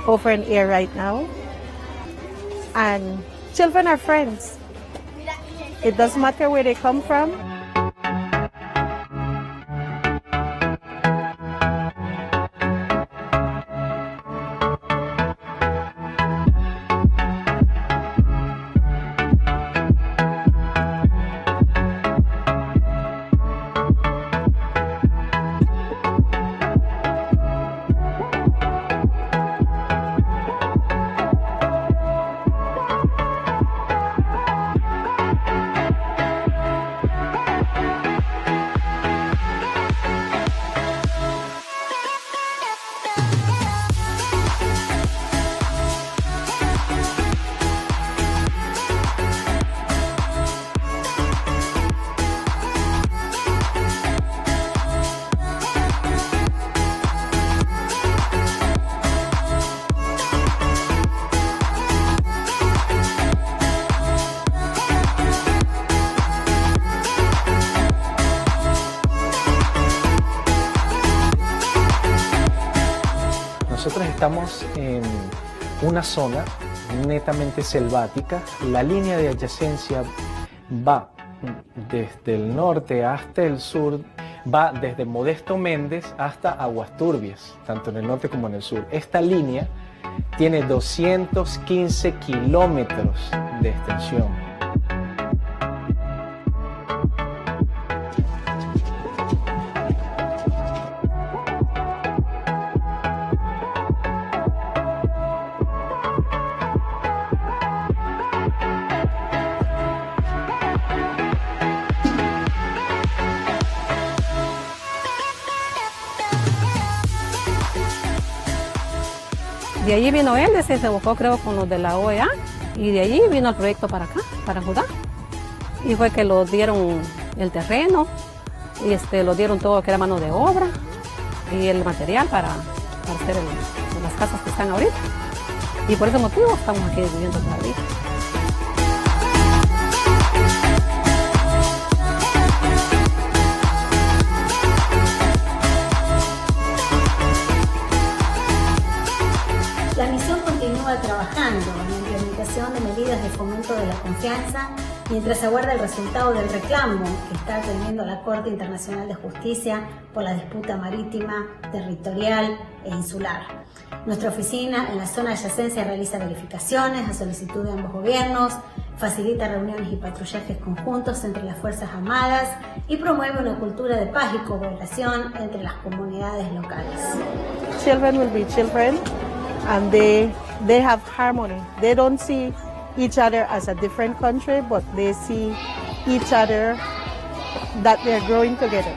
over in air right now. And children are friends. It doesn't matter where they come from. Nosotros estamos en una zona netamente selvática. La línea de adyacencia va desde el norte hasta el sur, va desde Modesto Méndez hasta Aguas Turbias, tanto en el norte como en el sur. Esta línea tiene 215 kilómetros de extensión. De allí vino él, se buscó creo con los de la OEA y de allí vino el proyecto para acá, para Judá. Y fue que lo dieron el terreno y lo dieron todo lo que era mano de obra y el material para hacer las casas que están ahorita. Y por ese motivo estamos aquí viviendo todavía. La misión continúa trabajando en la implementación de medidas de fomento de la confianza mientras aguarda el resultado del reclamo que está atendiendo la Corte Internacional de Justicia por la disputa marítima, territorial e insular. Nuestra oficina en la zona adyacencia realiza verificaciones a solicitud de ambos gobiernos, facilita reuniones y patrullajes conjuntos entre las Fuerzas Armadas y promueve una cultura de paz y cooperación entre las comunidades locales. Children will be children. And they have harmony. They don't see each other as a different country, but they see each other that they're growing together.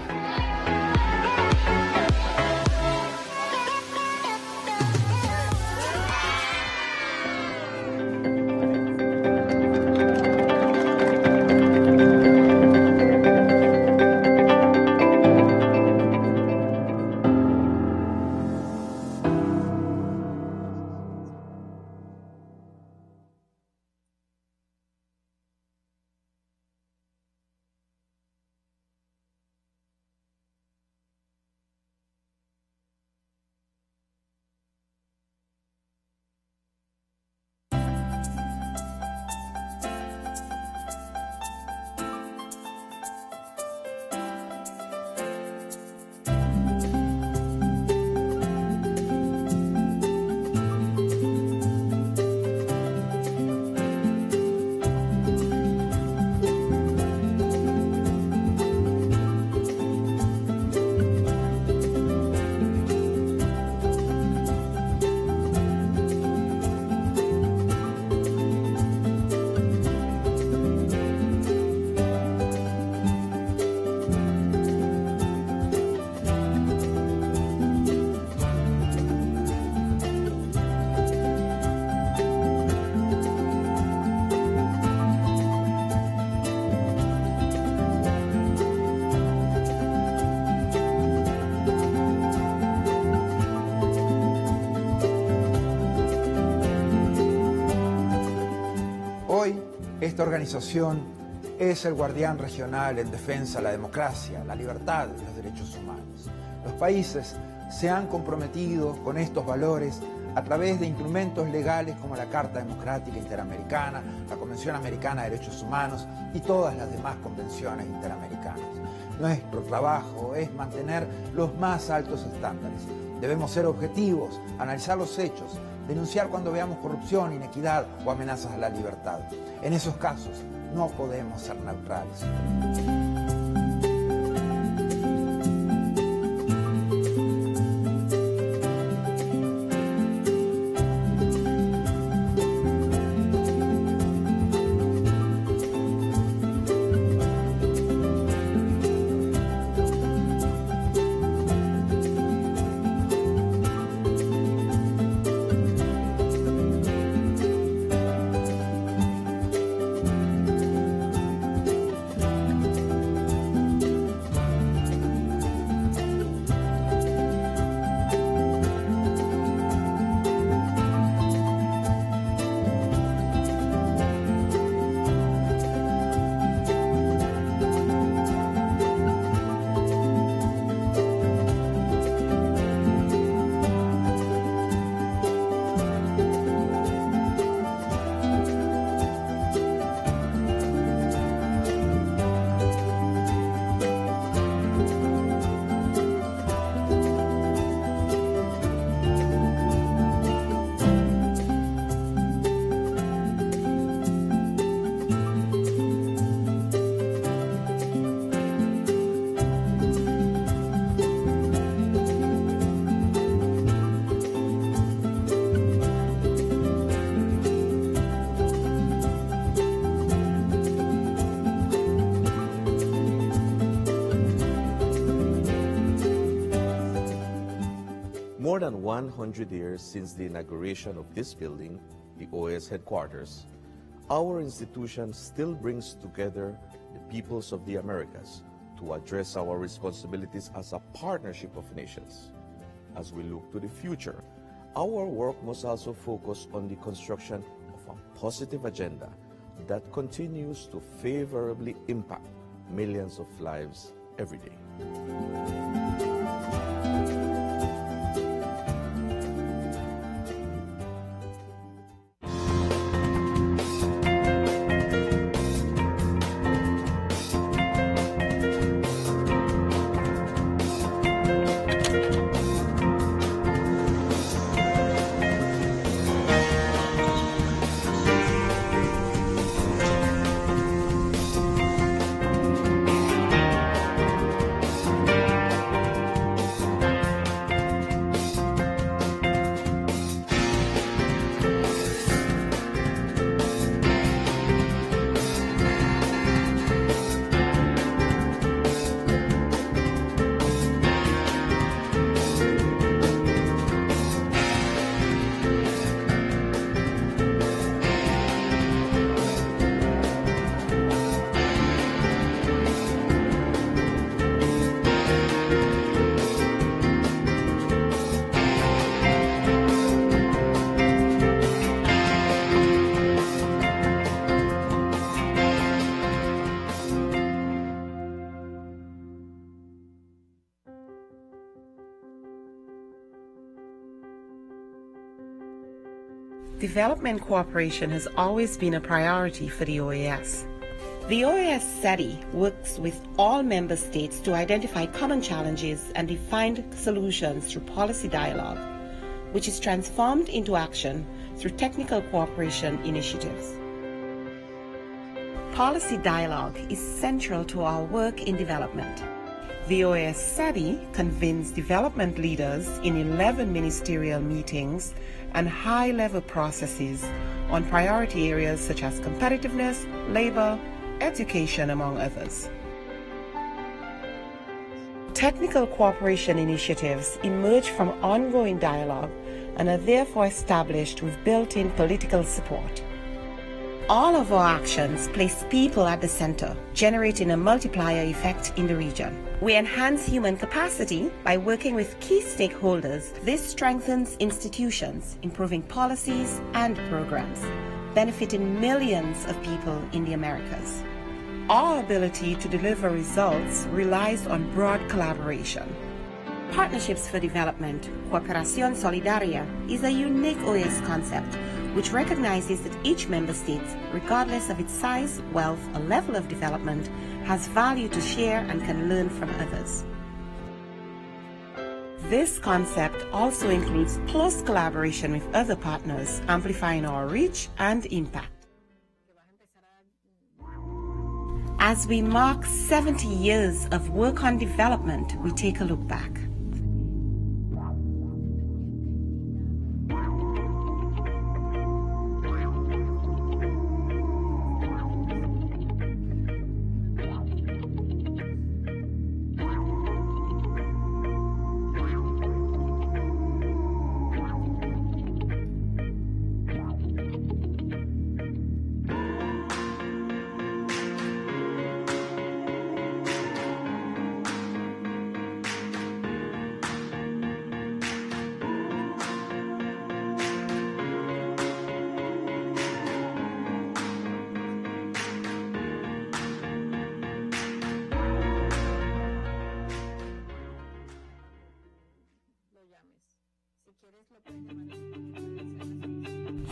Esta organización es el guardián regional en defensa de la democracia, la libertad y los derechos humanos. Los países se han comprometido con estos valores a través de instrumentos legales como la Carta Democrática Interamericana, la Convención Americana de Derechos Humanos y todas las demás convenciones interamericanas. Nuestro trabajo es mantener los más altos estándares. Debemos ser objetivos, analizar los hechos, denunciar cuando veamos corrupción, inequidad o amenazas a la libertad. En esos casos no podemos ser neutrales. More than 100 years since the inauguration of this building, the OAS headquarters, our institution still brings together the peoples of the Americas to address our responsibilities as a partnership of nations. As we look to the future, our work must also focus on the construction of a positive agenda that continues to favorably impact millions of lives every day. Development cooperation has always been a priority for the OAS. The OAS SETI works with all member states to identify common challenges and define solutions through policy dialogue, which is transformed into action through technical cooperation initiatives. Policy dialogue is central to our work in development. The OAS SETI convenes development leaders in 11 ministerial meetings and high-level processes on priority areas such as competitiveness, labor, education, among others. Technical cooperation initiatives emerge from ongoing dialogue and are therefore established with built-in political support. All of our actions place people at the center, generating a multiplier effect in the region. We enhance human capacity by working with key stakeholders. This strengthens institutions, improving policies and programs, benefiting millions of people in the Americas. Our ability to deliver results relies on broad collaboration. Partnerships for Development, Cooperación Solidaria, is a unique OAS concept which recognizes that each member state, regardless of its size, wealth, or level of development, has value to share and can learn from others. This concept also includes close collaboration with other partners, amplifying our reach and impact. As we mark 70 years of work on development, we take a look back.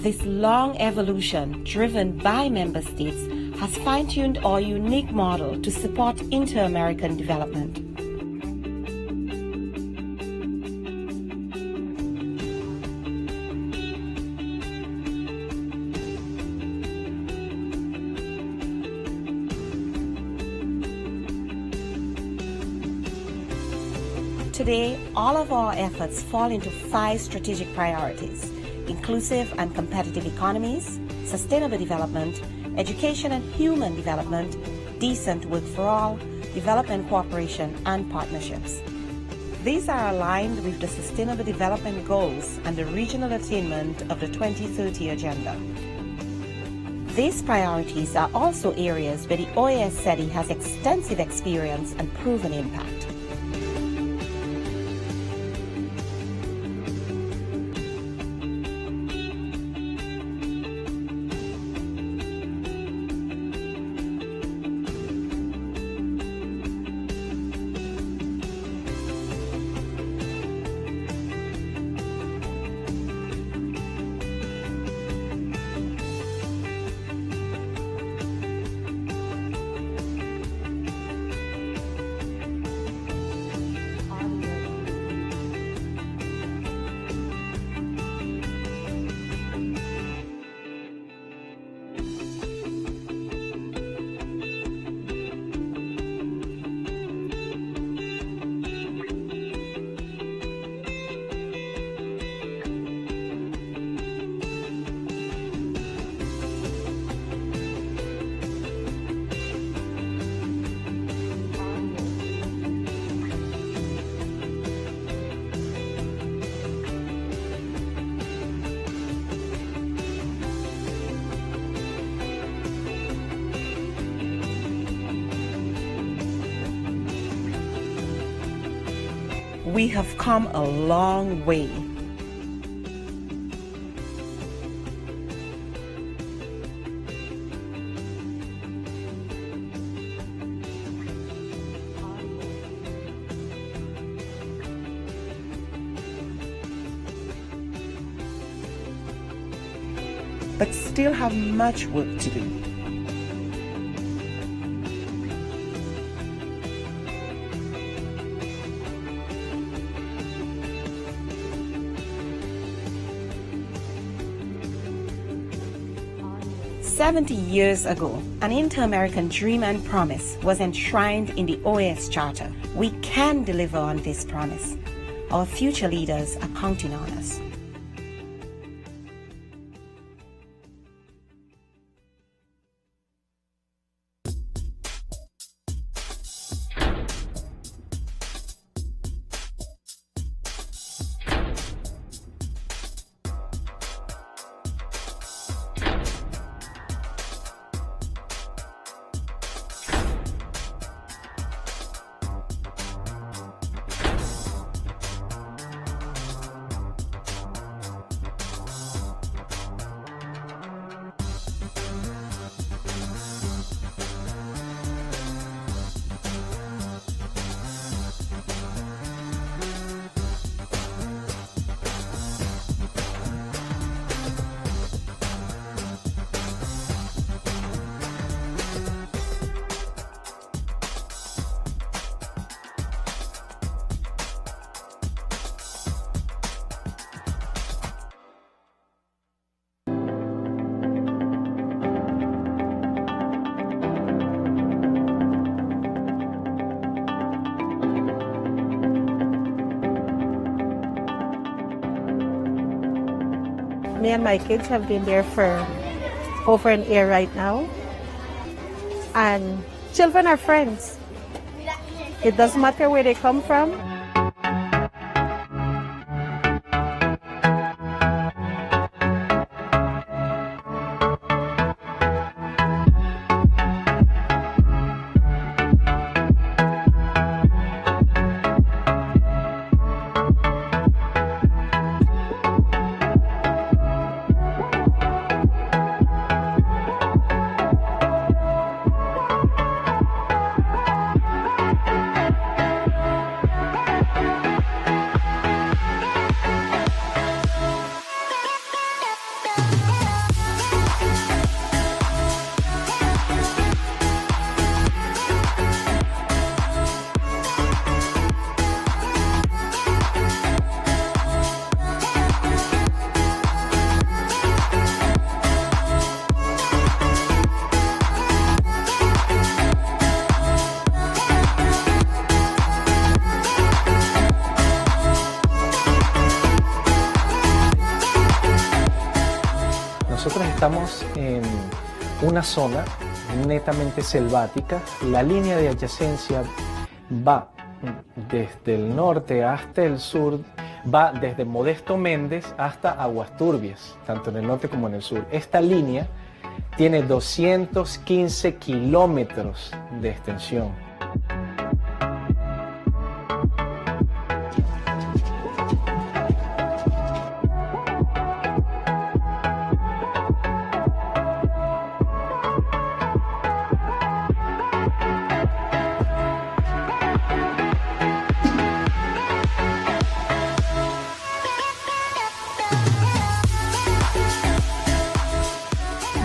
This long evolution, driven by member states, has fine-tuned our unique model to support inter-American development. Today, all of our efforts fall into 5 strategic priorities: inclusive and competitive economies, sustainable development, education and human development, decent work for all, development cooperation, and partnerships. These are aligned with the Sustainable Development Goals and the regional attainment of the 2030 Agenda. These priorities are also areas where the OAS SETI has extensive experience and proven impact. We have come a long way. But still have much work to do. "70 years ago, an inter-American dream and promise was enshrined in the OAS Charter. We can deliver on this promise. Our future leaders are counting on us." Me and my kids have been there for over an year right now. And children are friends. It doesn't matter where they come from. Nosotros estamos en una zona netamente selvática. La línea de adyacencia va desde el norte hasta el sur, va desde Modesto Méndez hasta Aguas Turbias, tanto en el norte como en el sur. Esta línea tiene 215 kilómetros de extensión.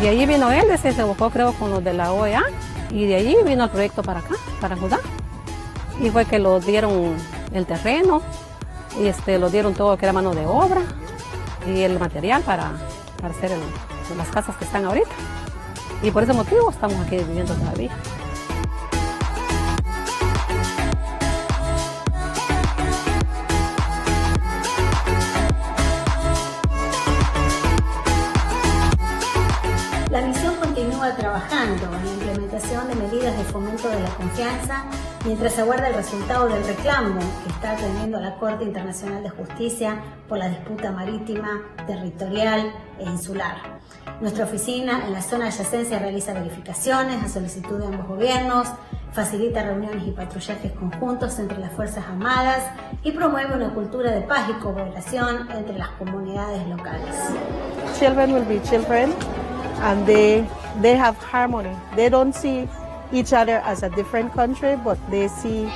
De allí vino él, se buscó creo con los de la OAS y de allí vino el proyecto para acá, para Judá. Y fue que lo dieron el terreno y lo dieron todo lo que era mano de obra y el material para hacer las casas que están ahorita. Y por ese motivo estamos aquí viviendo todavía. La misión continúa trabajando en la implementación de medidas de fomento de la confianza mientras se aguarda el resultado del reclamo que está atendiendo la Corte Internacional de Justicia por la disputa marítima, territorial e insular. Nuestra oficina en la zona de adyacencia realiza verificaciones a solicitud de ambos gobiernos, facilita reuniones y patrullajes conjuntos entre las Fuerzas Armadas y promueve una cultura de paz y cooperación entre las comunidades locales. Children will be children. And they have harmony. They don't see each other as a different country, but they see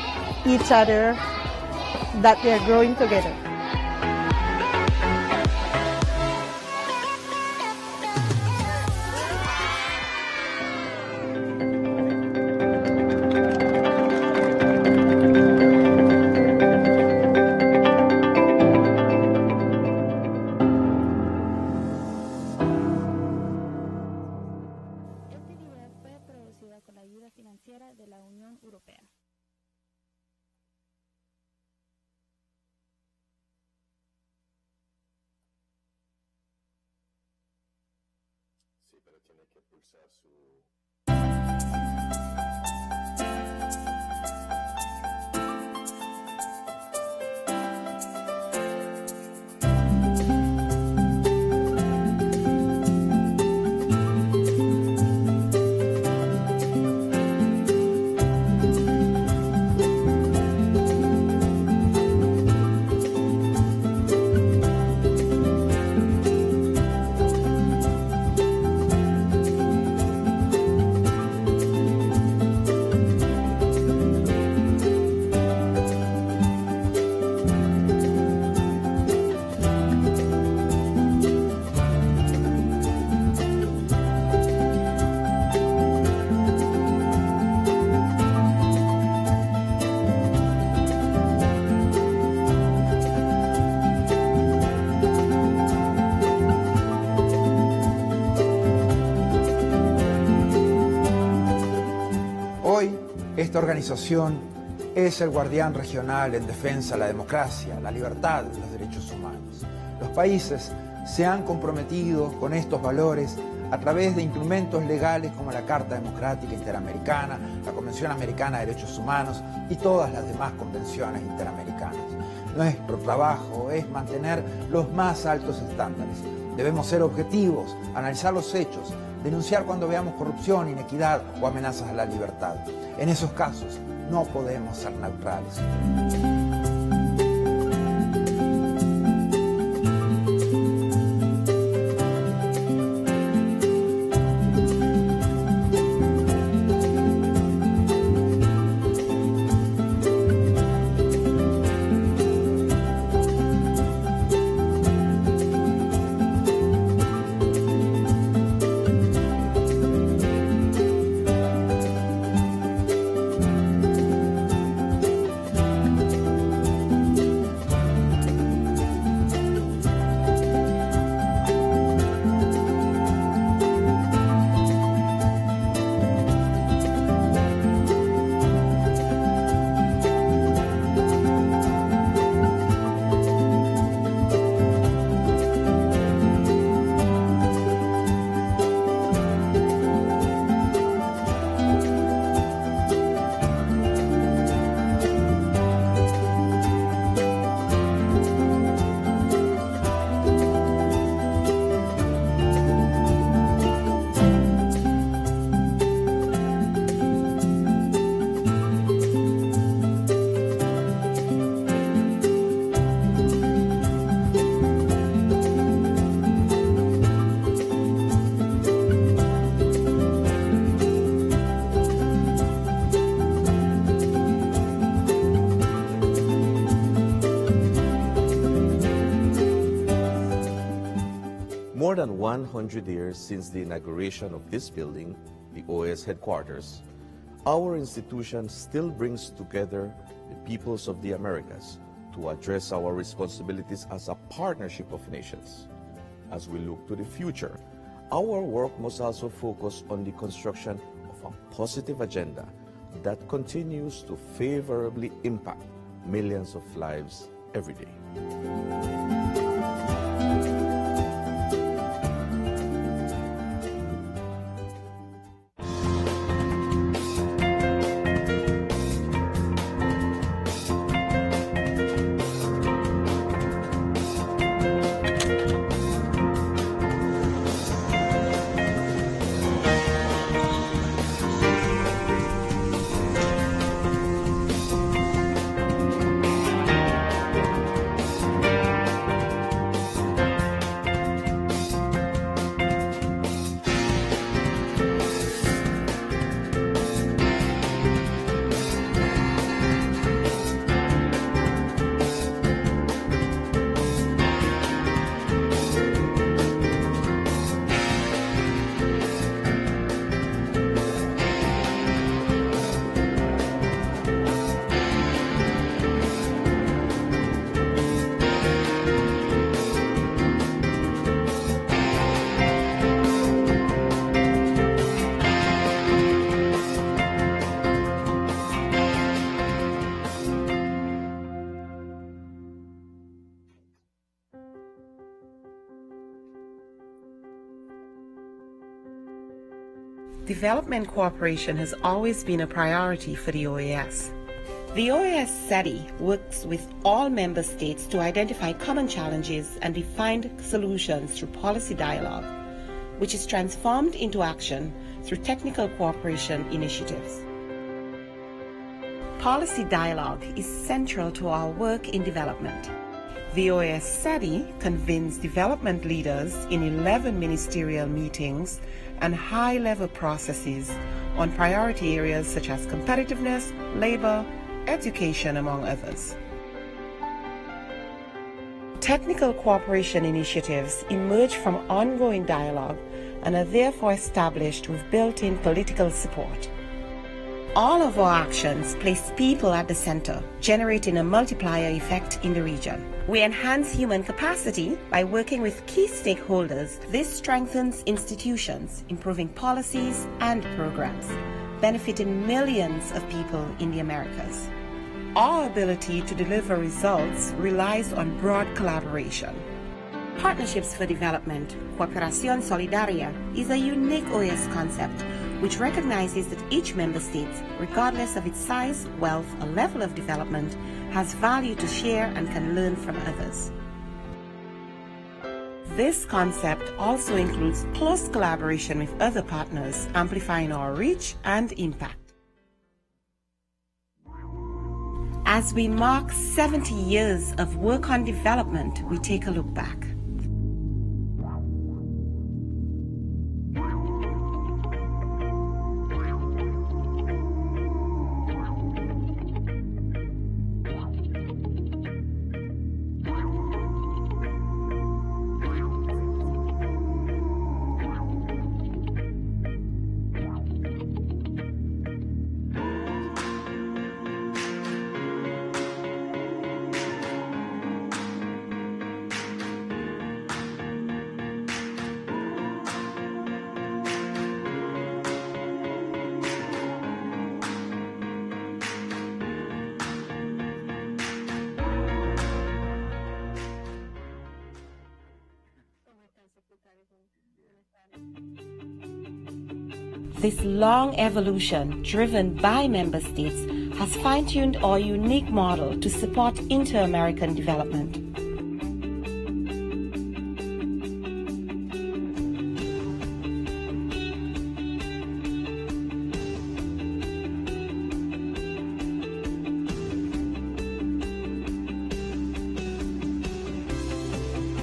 each other that they're growing together. con la ayuda financiera de la Unión Europea. Sí, pero tiene que pulsar su... Hoy, esta organización es el guardián regional en defensa de la democracia, la libertad y los derechos humanos. Los países se han comprometido con estos valores a través de instrumentos legales como la Carta Democrática Interamericana, la Convención Americana de Derechos Humanos y todas las demás convenciones interamericanas. Nuestro trabajo es mantener los más altos estándares. Debemos ser objetivos, analizar los hechos, denunciar cuando veamos corrupción, inequidad o amenazas a la libertad. En esos casos no podemos ser neutrales. More than 100 years since the inauguration of this building, the OAS headquarters, our institution still brings together the peoples of the Americas to address our responsibilities as a partnership of nations. As we look to the future, our work must also focus on the construction of a positive agenda that continues to favorably impact millions of lives every day. Development cooperation has always been a priority for the OAS. The OAS SETI works with all member states to identify common challenges and define solutions through policy dialogue, which is transformed into action through technical cooperation initiatives. Policy dialogue is central to our work in development. The OAS SETI convenes development leaders in 11 ministerial meetings and high-level processes on priority areas such as competitiveness, labor, education, among others. Technical cooperation initiatives emerge from ongoing dialogue and are therefore established with built-in political support. All of our actions place people at the center, generating a multiplier effect in the region. We enhance human capacity by working with key stakeholders. This strengthens institutions, improving policies and programs, benefiting millions of people in the Americas. Our ability to deliver results relies on broad collaboration. Partnerships for Development, Cooperación Solidaria, is a unique OAS concept which recognizes that each member state, regardless of its size, wealth, or level of development, has value to share and can learn from others. This concept also includes close collaboration with other partners, amplifying our reach and impact. As we mark 70 years of work on development, we take a look back. This long evolution, driven by member states, has fine-tuned our unique model to support inter-American development.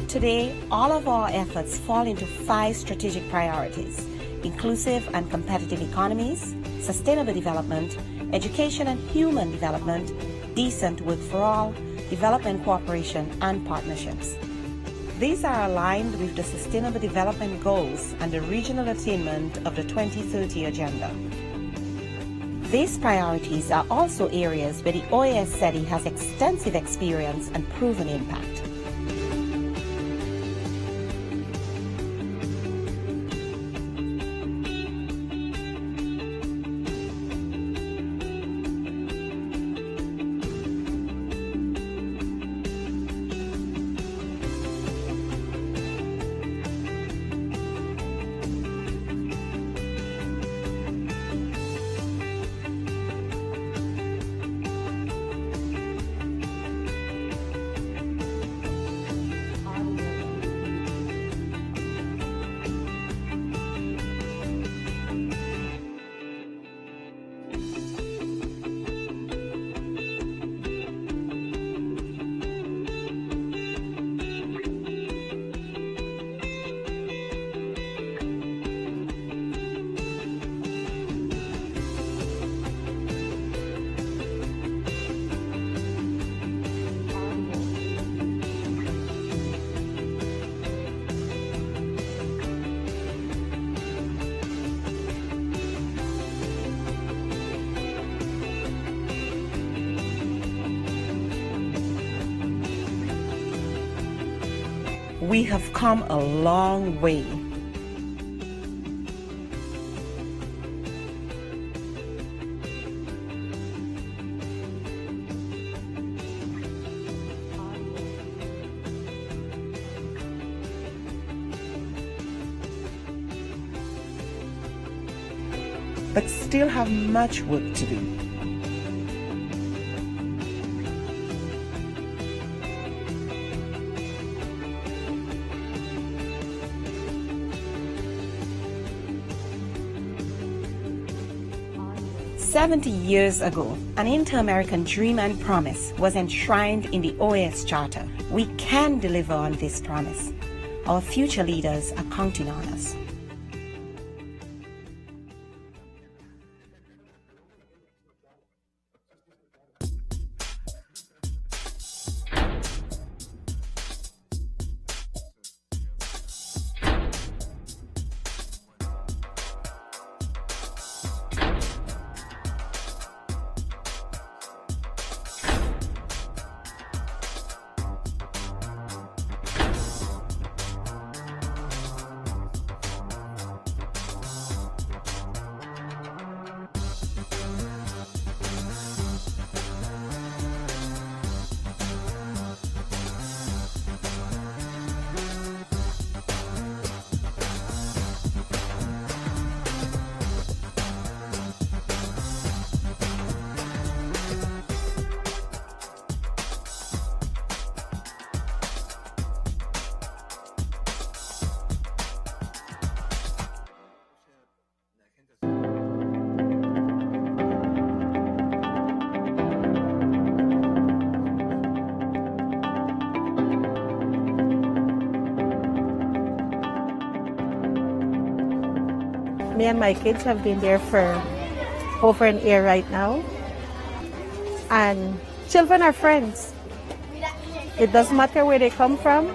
Today, all of our efforts fall into 5 strategic priorities: inclusive and competitive economies, sustainable development, education and human development, decent work for all, development cooperation, and partnerships. These are aligned with the Sustainable Development Goals and the regional attainment of the 2030 Agenda. These priorities are also areas where the OAS SETI has extensive experience and proven impact. We have come a long way. But still have much work to do. "70 years ago, an inter-American dream and promise was enshrined in the OAS Charter. We can deliver on this promise. Our future leaders are counting on us." Me and my kids have been there for over an year right now. And children are friends. It doesn't matter where they come from.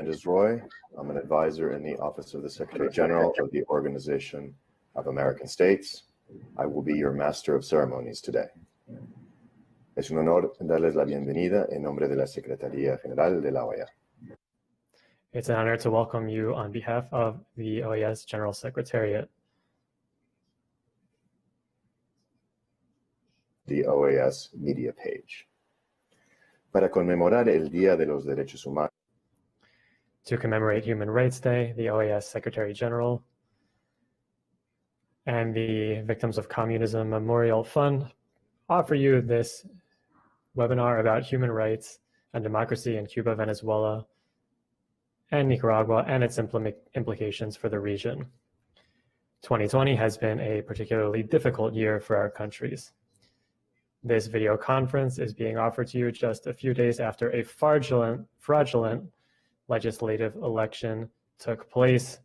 And is Roy. I'm an advisor in the Office of the Secretary General of the Organization of American States. I will be your Master of Ceremonies today. Es un honor darles la bienvenida en nombre de la Secretaría General de la OEA. It's an honor to welcome you on behalf of the OAS General Secretariat. The OAS media page. Para conmemorar el Día de los Derechos Humanos, to commemorate Human Rights Day, the OAS Secretary General and the Victims of Communism Memorial Fund offer you this webinar about human rights and democracy in Cuba, Venezuela, and Nicaragua, and its implications for the region. 2020 has been a particularly difficult year for our countries. This video conference is being offered to you just a few days after a fraudulent legislative election took place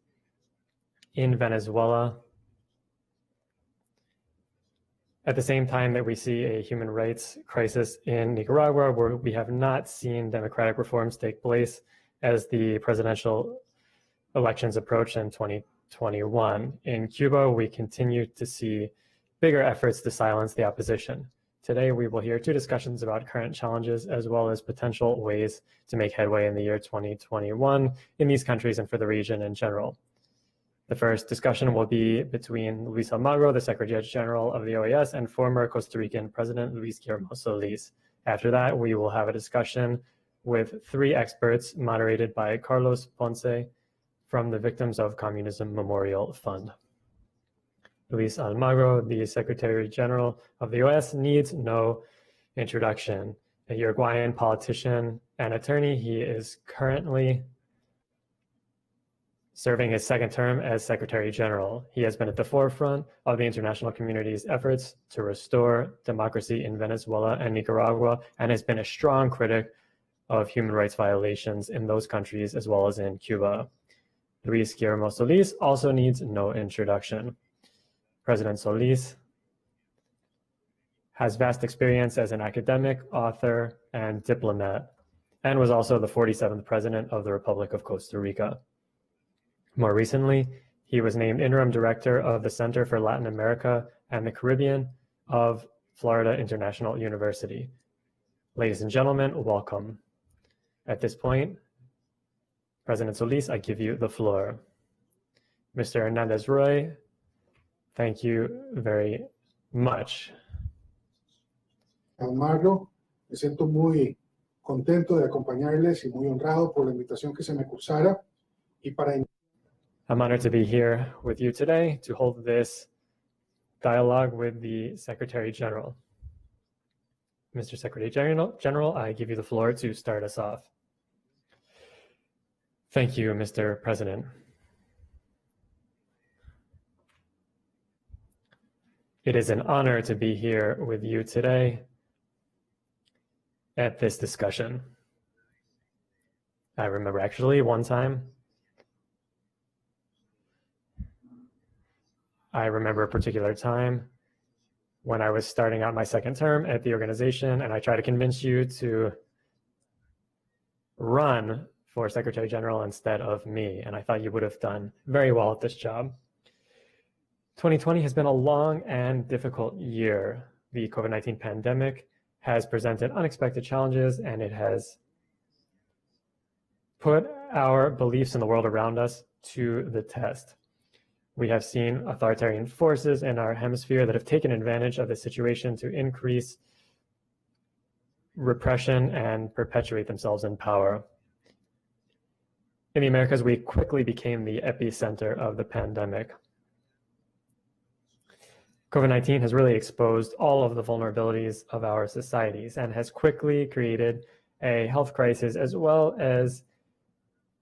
in Venezuela. At the same time that we see a human rights crisis in Nicaragua, where we have not seen democratic reforms take place as the presidential elections approach in 2021. In Cuba, we continue to see bigger efforts to silence the opposition. Today, we will hear two discussions about current challenges as well as potential ways to make headway in the year 2021 in these countries and for the region in general. The first discussion will be between Luis Almagro, the Secretary General of the OAS, and former Costa Rican President Luis Guillermo Solís. After that, we will have a discussion with three experts moderated by Carlos Ponce from the Victims of Communism Memorial Fund. Luis Almagro, the Secretary General of the OAS, needs no introduction. A Uruguayan politician and attorney, he is currently serving his second term as Secretary General. He has been at the forefront of the international community's efforts to restore democracy in Venezuela and Nicaragua, and has been a strong critic of human rights violations in those countries as well as in Cuba. Luis Guillermo Solís also needs no introduction. President Solís has vast experience as an academic, author, and diplomat, and was also the 47th President of the Republic of Costa Rica. More recently, he was named Interim Director of the Center for Latin America and the Caribbean of Florida International University. Ladies and gentlemen, welcome. At this point, President Solís, I give you the floor. Mr. Hernandez Roy, thank you very much. Almagro, me siento muy contento de acompañarles y muy honrado por la invitación que se me cursara y para. I'm honored to be here with you today to hold this dialogue with the Secretary General. Mr. Secretary General, I give you the floor to start us off. Thank you, Mr. President. It is an honor to be here with you today at this discussion. I remember actually one time, I remember a particular time when I was starting out my second term at the organization, and I tried to convince you to run for Secretary General instead of me, and I thought you would have done very well at this job. 2020 has been a long and difficult year. The COVID-19 pandemic has presented unexpected challenges, and it has put our beliefs in the world around us to the test. We have seen authoritarian forces in our hemisphere that have taken advantage of the situation to increase repression and perpetuate themselves in power. In the Americas, we quickly became the epicenter of the pandemic. COVID-19 has really exposed all of the vulnerabilities of our societies and has quickly created a health crisis as well as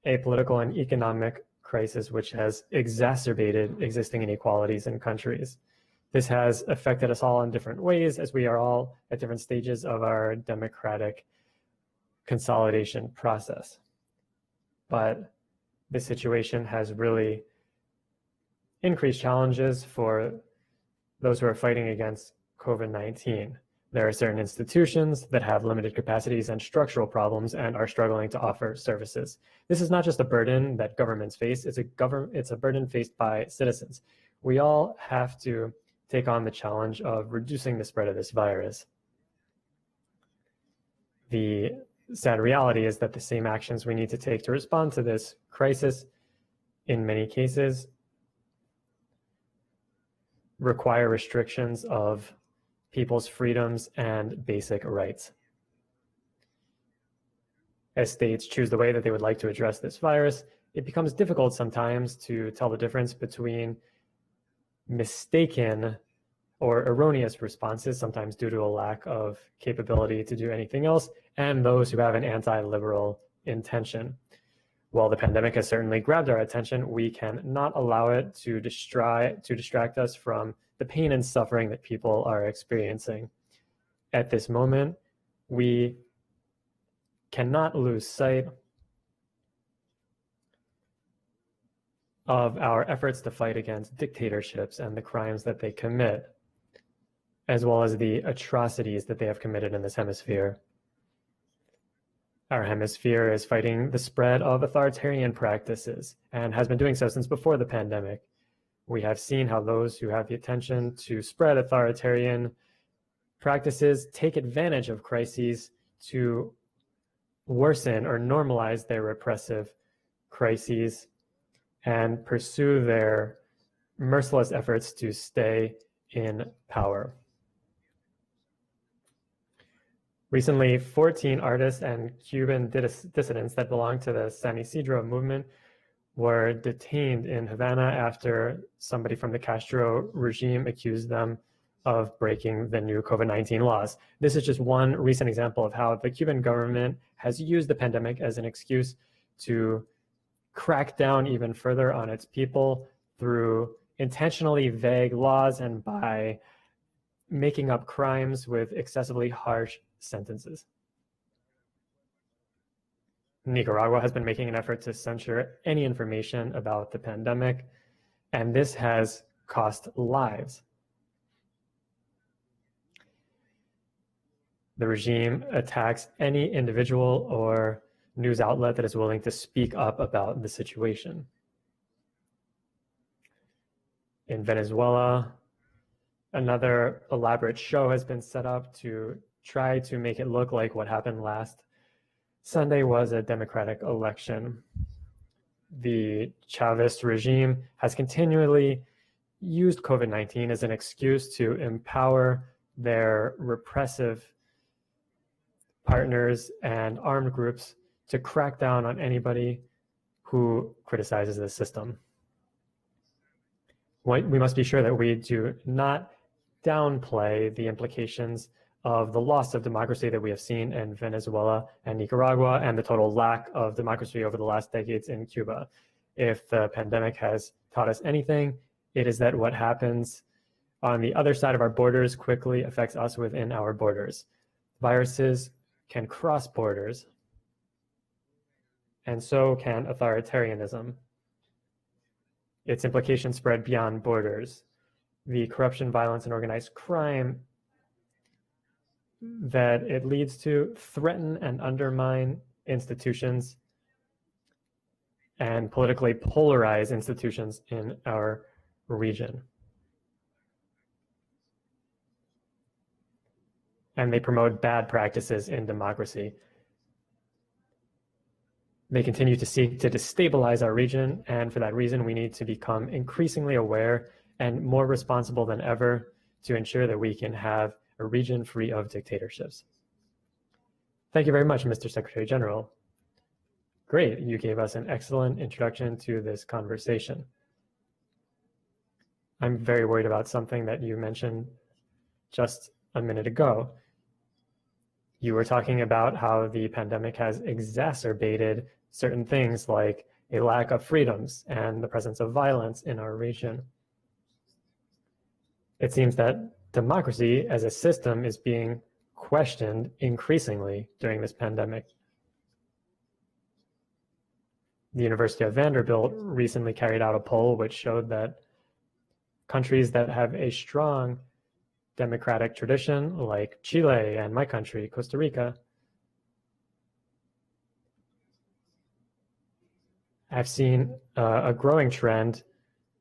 a political and economic crisis, which has exacerbated existing inequalities in countries. This has affected us all in different ways, as we are all at different stages of our democratic consolidation process. But this situation has really increased challenges for those who are fighting against COVID-19. There are certain institutions that have limited capacities and structural problems and are struggling to offer services. This is not just a burden that governments face, it's a burden faced by citizens. We all have to take on the challenge of reducing the spread of this virus. The sad reality is that the same actions we need to take to respond to this crisis, in many cases, require restrictions of people's freedoms and basic rights. As states choose the way that they would like to address this virus, it becomes difficult sometimes to tell the difference between mistaken or erroneous responses, sometimes due to a lack of capability to do anything else, and those who have an anti-liberal intention. While the pandemic has certainly grabbed our attention, we cannot allow it to distract us from the pain and suffering that people are experiencing. At this moment, we cannot lose sight of our efforts to fight against dictatorships and the crimes that they commit, as well as the atrocities that they have committed in this hemisphere. Our hemisphere is fighting the spread of authoritarian practices and has been doing so since before the pandemic. We have seen how those who have the intention to spread authoritarian practices take advantage of crises to worsen or normalize their repressive crises and pursue their merciless efforts to stay in power. Recently, 14 artists and Cuban dissidents that belong to the San Isidro movement were detained in Havana after somebody from the Castro regime accused them of breaking the new COVID-19 laws. This is just one recent example of how the Cuban government has used the pandemic as an excuse to crack down even further on its people through intentionally vague laws and by making up crimes with excessively harsh sentences. Nicaragua has been making an effort to censor any information about the pandemic, and this has cost lives. The regime attacks any individual or news outlet that is willing to speak up about the situation. In Venezuela, another elaborate show has been set up to try to make it look like what happened last Sunday was a democratic election. The Chavist regime has continually used COVID-19 as an excuse to empower their repressive partners and armed groups to crack down on anybody who criticizes the system. We must be sure that we do not downplay the implications of the loss of democracy that we have seen in Venezuela and Nicaragua, and the total lack of democracy over the last decades in Cuba. If the pandemic has taught us anything, it is that what happens on the other side of our borders quickly affects us within our borders. Viruses can cross borders, and so can authoritarianism. Its implications spread beyond borders. The corruption, violence, and organized crime that it leads to threaten and undermine institutions and politically polarize institutions in our region. And they promote bad practices in democracy. They continue to seek to destabilize our region, and for that reason, we need to become increasingly aware and more responsible than ever to ensure that we can have a region free of dictatorships. Thank you very much, Mr. Secretary General. Great, you gave us an excellent introduction to this conversation. I'm very worried about something that you mentioned just a minute ago. You were talking about how the pandemic has exacerbated certain things like a lack of freedoms and the presence of violence in our region. It seems that democracy as a system is being questioned increasingly during this pandemic. The University of Vanderbilt recently carried out a poll which showed that countries that have a strong democratic tradition, like Chile and my country, Costa Rica, have seen a growing trend,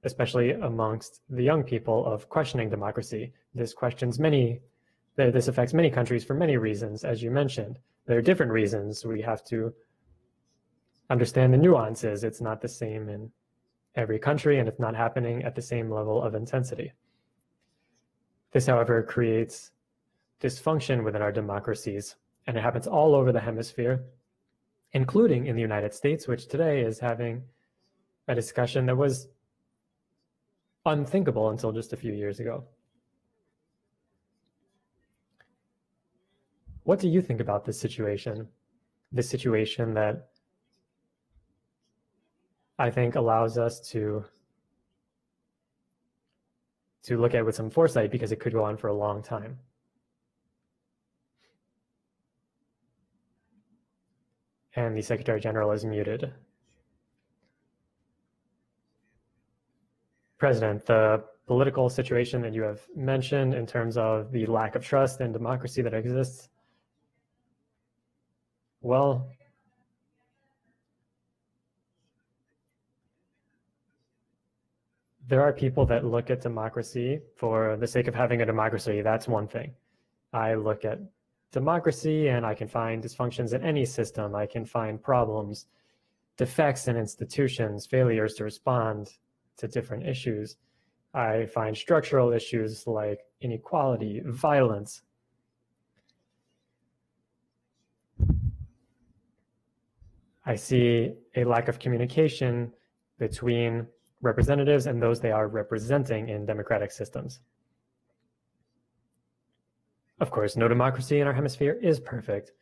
especially amongst the young people, of questioning democracy. This affects many countries for many reasons, as you mentioned. There are different reasons. We have to understand the nuances. It's not the same in every country, and it's not happening at the same level of intensity. This, however, creates dysfunction within our democracies, and it happens all over the hemisphere, including in the United States, which today is having a discussion that was unthinkable until just a few years ago. What do you think about this situation? This situation that I think allows us to look at with some foresight, because it could go on for a long time. And the Secretary General is muted. President, the political situation that you have mentioned in terms of the lack of trust in democracy that exists, well, there are people that look at democracy for the sake of having a democracy. That's one thing. I look at democracy and I can find dysfunctions in any system. I can find problems, defects in institutions, failures to respond to different issues. I find structural issues like inequality, violence. I see a lack of communication between representatives and those they are representing in democratic systems. Of course, no democracy in our hemisphere is perfect.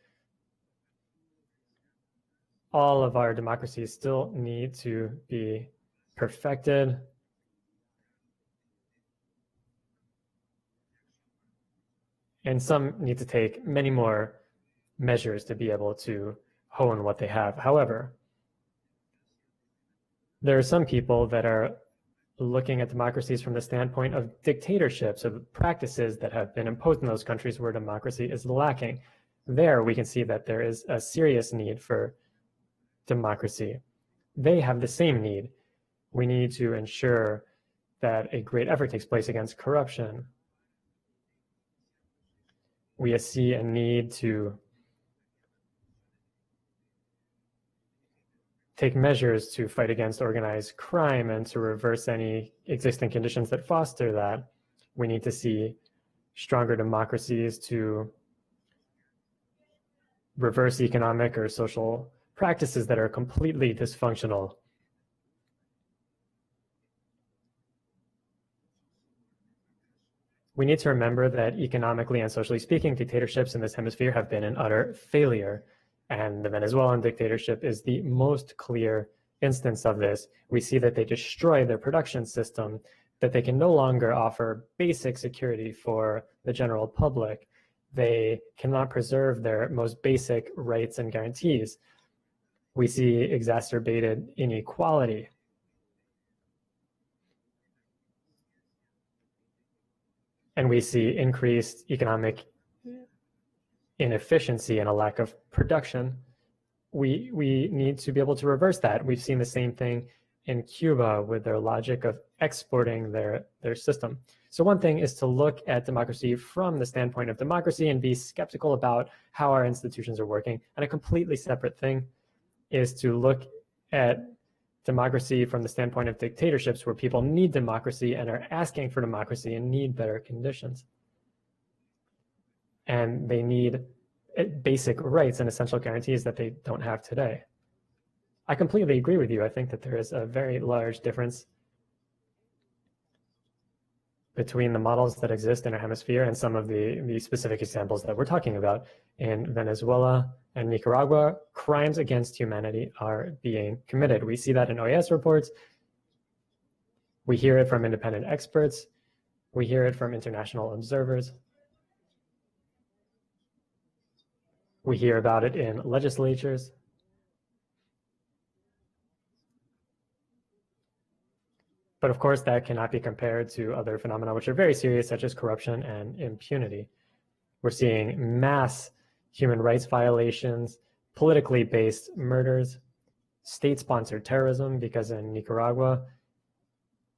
All of our democracies still need to be perfected. And some need to take many more measures to be able to hone what they have. However, there are some people that are looking at democracies from the standpoint of dictatorships, of practices that have been imposed in those countries where democracy is lacking. There we can see that there is a serious need for democracy. They have the same need. We need to ensure that a great effort takes place against corruption. We see a need to take measures to fight against organized crime and to reverse any existing conditions that foster that. We need to see stronger democracies to reverse economic or social practices that are completely dysfunctional. We need to remember that economically and socially speaking, dictatorships in this hemisphere have been an utter failure. And the Venezuelan dictatorship is the most clear instance of this. We see that they destroy their production system, that they can no longer offer basic security for the general public. They cannot preserve their most basic rights and guarantees. We see exacerbated inequality. And we see increased economic inefficiency and a lack of production. We need to be able to reverse that. We've seen the same thing in Cuba with their logic of exporting their system. So one thing is to look at democracy from the standpoint of democracy and be skeptical about how our institutions are working. And a completely separate thing is to look at democracy from the standpoint of dictatorships, where people need democracy and are asking for democracy and need better conditions. And they need basic rights and essential guarantees that they don't have today. I completely agree with you. I think that there is a very large difference between the models that exist in our hemisphere and some of the specific examples that we're talking about. In Venezuela and Nicaragua, crimes against humanity are being committed. We see that in OAS reports. We hear it from independent experts. We hear it from international observers. We hear about it in legislatures. But of course, that cannot be compared to other phenomena which are very serious, such as corruption and impunity. We're seeing mass human rights violations, politically based murders, state-sponsored terrorism, because in Nicaragua,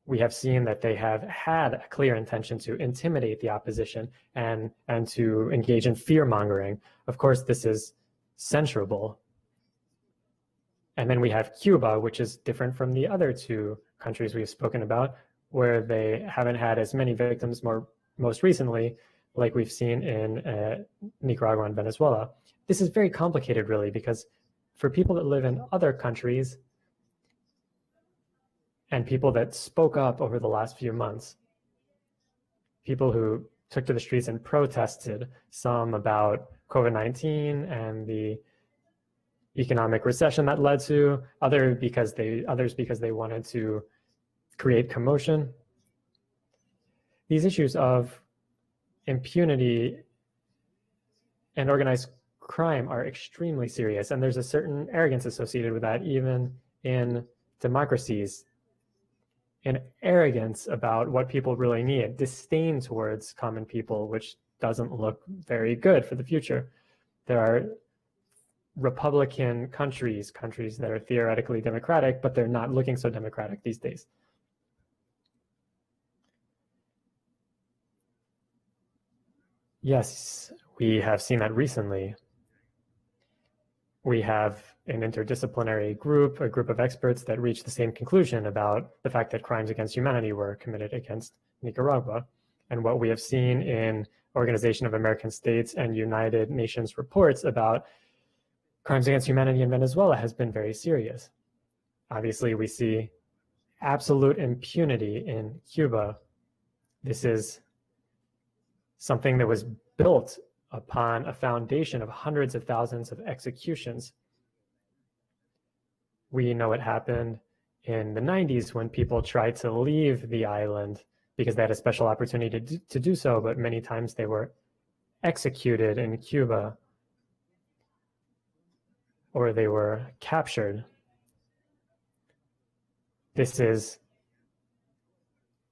we have seen that they have had a clear intention to intimidate the opposition and to engage in fear-mongering. Of course, this is censurable. And then we have Cuba, which is different from the other two countries we've spoken about, where they haven't had as many victims most recently, like we've seen in Nicaragua and Venezuela. This is very complicated, really, because for people that live in other countries and people that spoke up over the last few months, people who took to the streets and protested, some about COVID-19 and the economic recession that led to, others because they wanted to create commotion. These issues of impunity and organized crime are extremely serious, and there's a certain arrogance associated with that, even in democracies. An arrogance about what people really need, disdain towards common people, which doesn't look very good for the future. There are Republican countries that are theoretically democratic, but they're not looking so democratic these days. Yes, we have seen that recently. We have an interdisciplinary group, a group of experts that reached the same conclusion about the fact that crimes against humanity were committed against Nicaragua. And what we have seen in Organization of American States and United Nations reports about crimes against humanity in Venezuela has been very serious. Obviously, we see absolute impunity in Cuba. This is something that was built upon a foundation of hundreds of thousands of executions. We know it happened in the 90s when people tried to leave the island because they had a special opportunity to do so, but many times they were executed in Cuba or they were captured. This is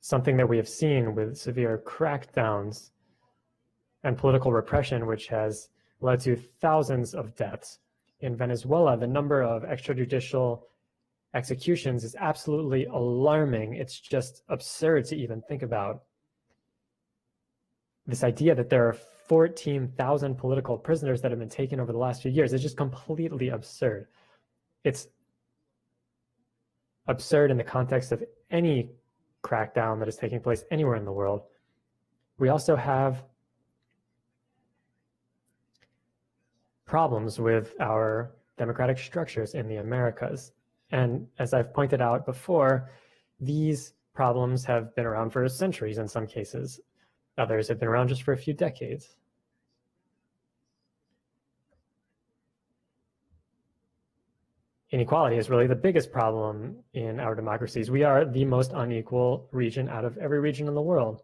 something that we have seen with severe crackdowns and political repression, which has led to thousands of deaths. In Venezuela, the number of extrajudicial executions is absolutely alarming. It's just absurd to even think about. This idea that there are 14,000 political prisoners that have been taken over the last few years is just completely absurd. It's absurd in the context of any crackdown that is taking place anywhere in the world. We also have problems with our democratic structures in the Americas. And as I've pointed out before, these problems have been around for centuries in some cases. Others have been around just for a few decades. Inequality is really the biggest problem in our democracies. We are the most unequal region out of every region in the world.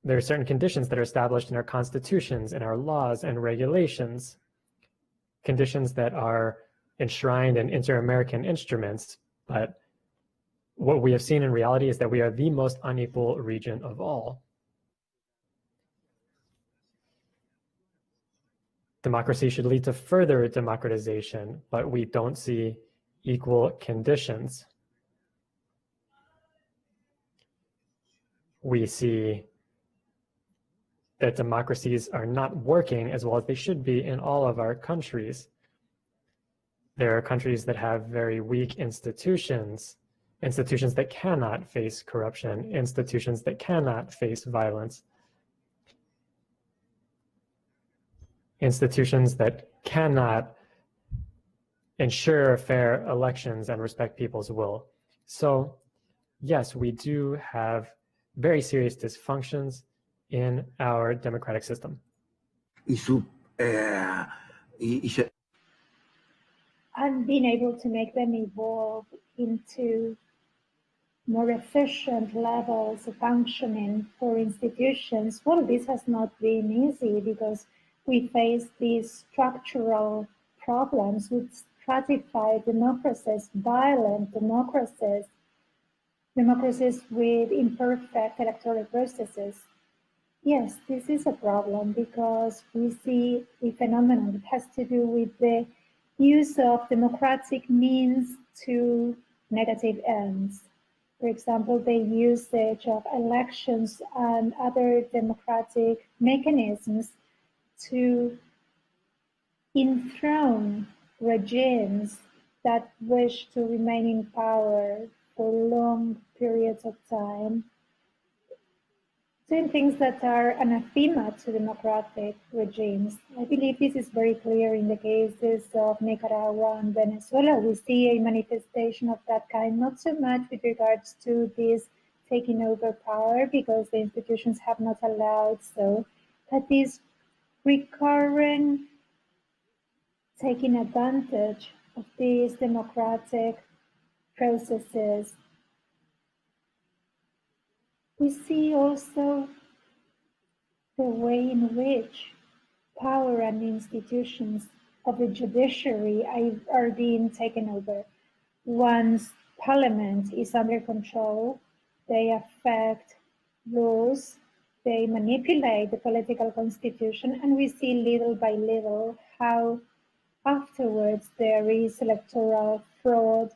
There are certain conditions that are established in our constitutions, in our laws and regulations, conditions that are enshrined in inter-American instruments, but what we have seen in reality is that we are the most unequal region of all. Democracy should lead to further democratization, but we don't see equal conditions. We see that democracies are not working as well as they should be in all of our countries. There are countries that have very weak institutions, institutions that cannot face corruption, institutions that cannot face violence, institutions that cannot ensure fair elections and respect people's will. So yes, we do have very serious dysfunctions in our democratic system. And being able to make them evolve into more efficient levels of functioning for institutions, well, this has not been easy because we face these structural problems with stratified democracies, violent democracies, democracies with imperfect electoral processes. Yes, this is a problem because we see a phenomenon that has to do with the use of democratic means to negative ends. For example, the usage of elections and other democratic mechanisms to enthrone regimes that wish to remain in power for long periods of time, doing things that are anathema to democratic regimes. I believe this is very clear in the cases of Nicaragua and Venezuela. We see a manifestation of that kind, not so much with regards to this taking over power because the institutions have not allowed so, but this recurrent taking advantage of these democratic processes. We see also the way in which power and institutions of the judiciary are being taken over. Once parliament is under control, they affect laws, they manipulate the political constitution, and we see little by little how afterwards there is electoral fraud,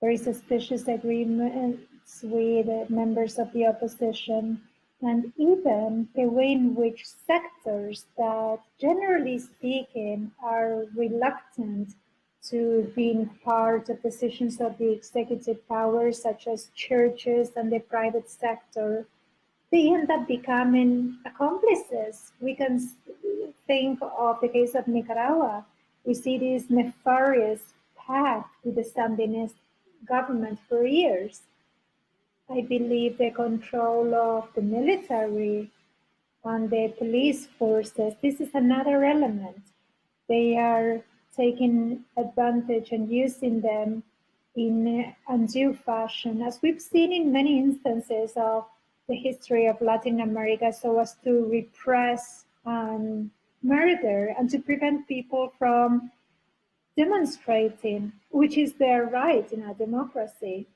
very suspicious agreements with members of the opposition, and even the way in which sectors that, generally speaking, are reluctant to being part of decisions of the executive power, such as churches and the private sector, they end up becoming accomplices. We can think of the case of Nicaragua. We see this nefarious path with the Sandinist government for years. I believe the control of the military and the police forces, this is another element. They are taking advantage and using them in undue fashion, as we've seen in many instances of the history of Latin America, so as to repress and murder and to prevent people from demonstrating, which is their right in a democracy.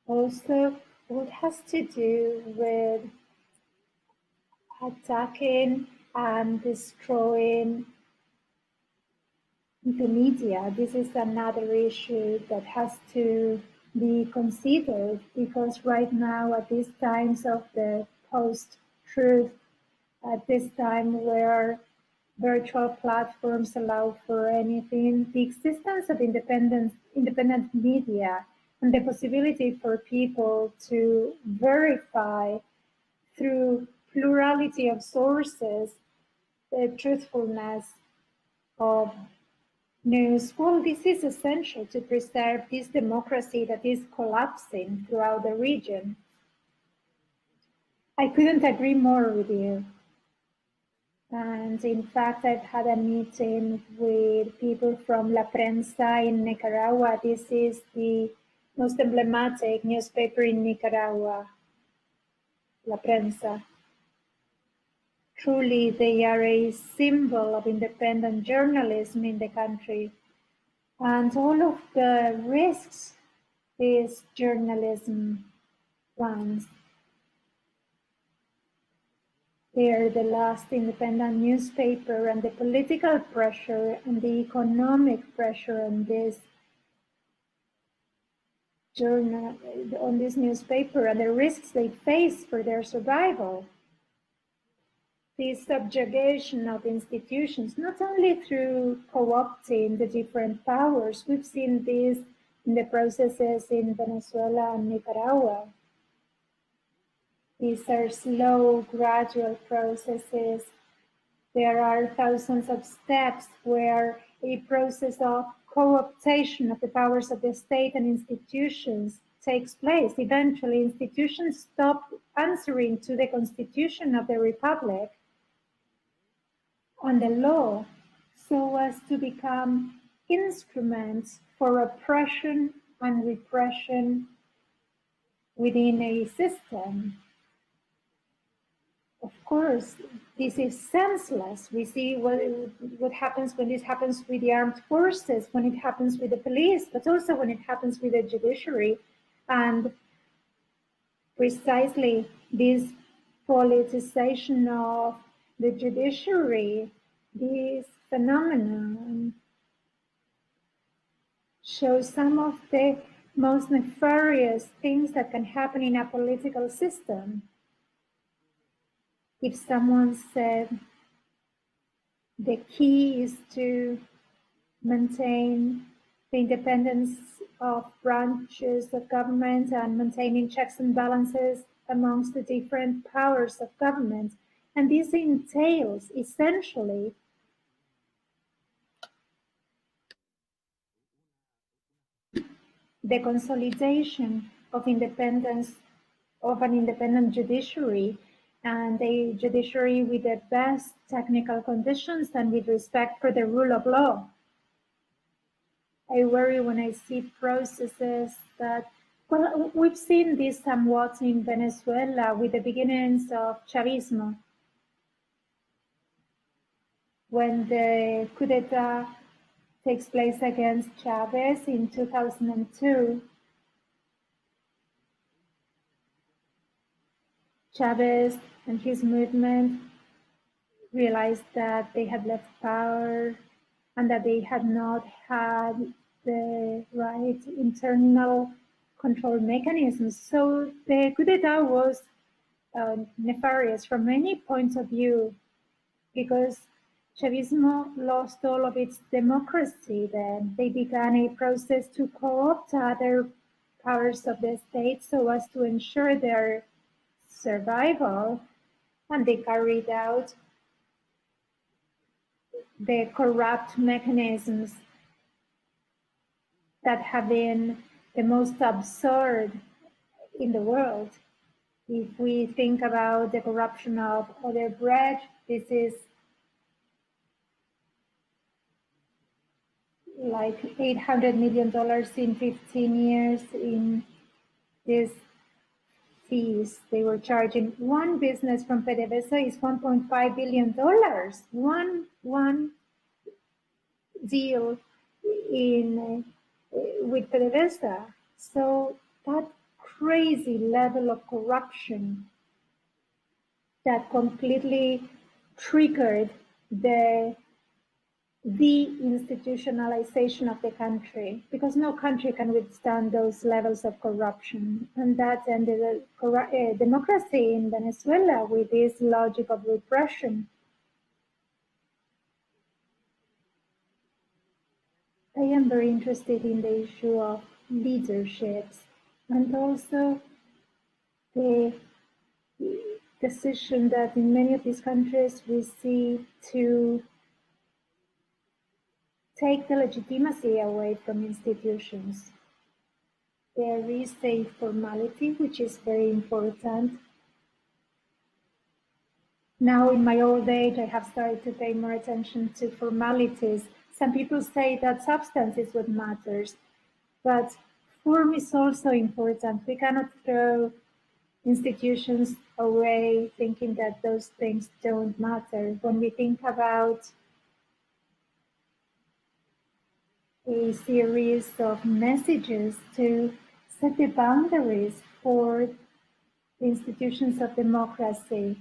Also, what has to do with attacking and destroying the media. This is another issue that has to be considered because right now, at these times of the post-truth, at this time where virtual platforms allow for anything, the existence of independent media and the possibility for people to verify through plurality of sources the truthfulness of news. Well, this is essential to preserve this democracy that is collapsing throughout the region. I couldn't agree more with you. And in fact, I've had a meeting with people from La Prensa in Nicaragua. This is the most emblematic newspaper in Nicaragua, La Prensa. Truly, they are a symbol of independent journalism in the country. And all of the risks this journalism runs. They are the last independent newspaper, and the political pressure and the economic pressure on this journal, on this newspaper, and the risks they face for their survival. The subjugation of institutions, not only through co-opting the different powers, we've seen this in the processes in Venezuela and Nicaragua. These are slow, gradual processes. There are thousands of steps where a process of co-optation of the powers of the state and institutions takes place. Eventually, institutions stop answering to the Constitution of the Republic and the law, so as to become instruments for oppression and repression within a system. Of course, this is senseless. We see what happens when this happens with the armed forces, when it happens with the police, but also when it happens with the judiciary. And precisely this politicization of the judiciary, this phenomenon, shows some of the most nefarious things that can happen in a political system. If someone said the key is to maintain the independence of branches of government and maintaining checks and balances amongst the different powers of government, and this entails essentially the consolidation of independence of an independent judiciary, and a judiciary with the best technical conditions and with respect for the rule of law. I worry when I see processes that, well, we've seen this somewhat in Venezuela with the beginnings of Chavismo. When the coup d'etat takes place against Chavez in 2002, Chavez and his movement realized that they had left power and that they had not had the right internal control mechanisms. So the coup d'etat was nefarious from many points of view, because Chavismo lost all of its democracy then. They began a process to co-opt other powers of the state so as to ensure their survival, and they carried out the corrupt mechanisms that have been the most absurd in the world. If we think about the corruption of Odebrecht, this is like $800 million in 15 years in these fees they were charging. One business from PDVSA is $1.5 billion. One deal with PDVSA. So that crazy level of corruption that completely triggered the institutionalization of the country, because no country can withstand those levels of corruption. And that ended democracy in Venezuela with this logic of repression. I am very interested in the issue of leaderships and also the decision that in many of these countries we see to take the legitimacy away from institutions. There is a formality which is very important. Now in my old age, I have started to pay more attention to formalities. Some people say that substance is what matters, but form is also important. We cannot throw institutions away thinking that those things don't matter. When we think about a series of messages to set the boundaries for the institutions of democracy,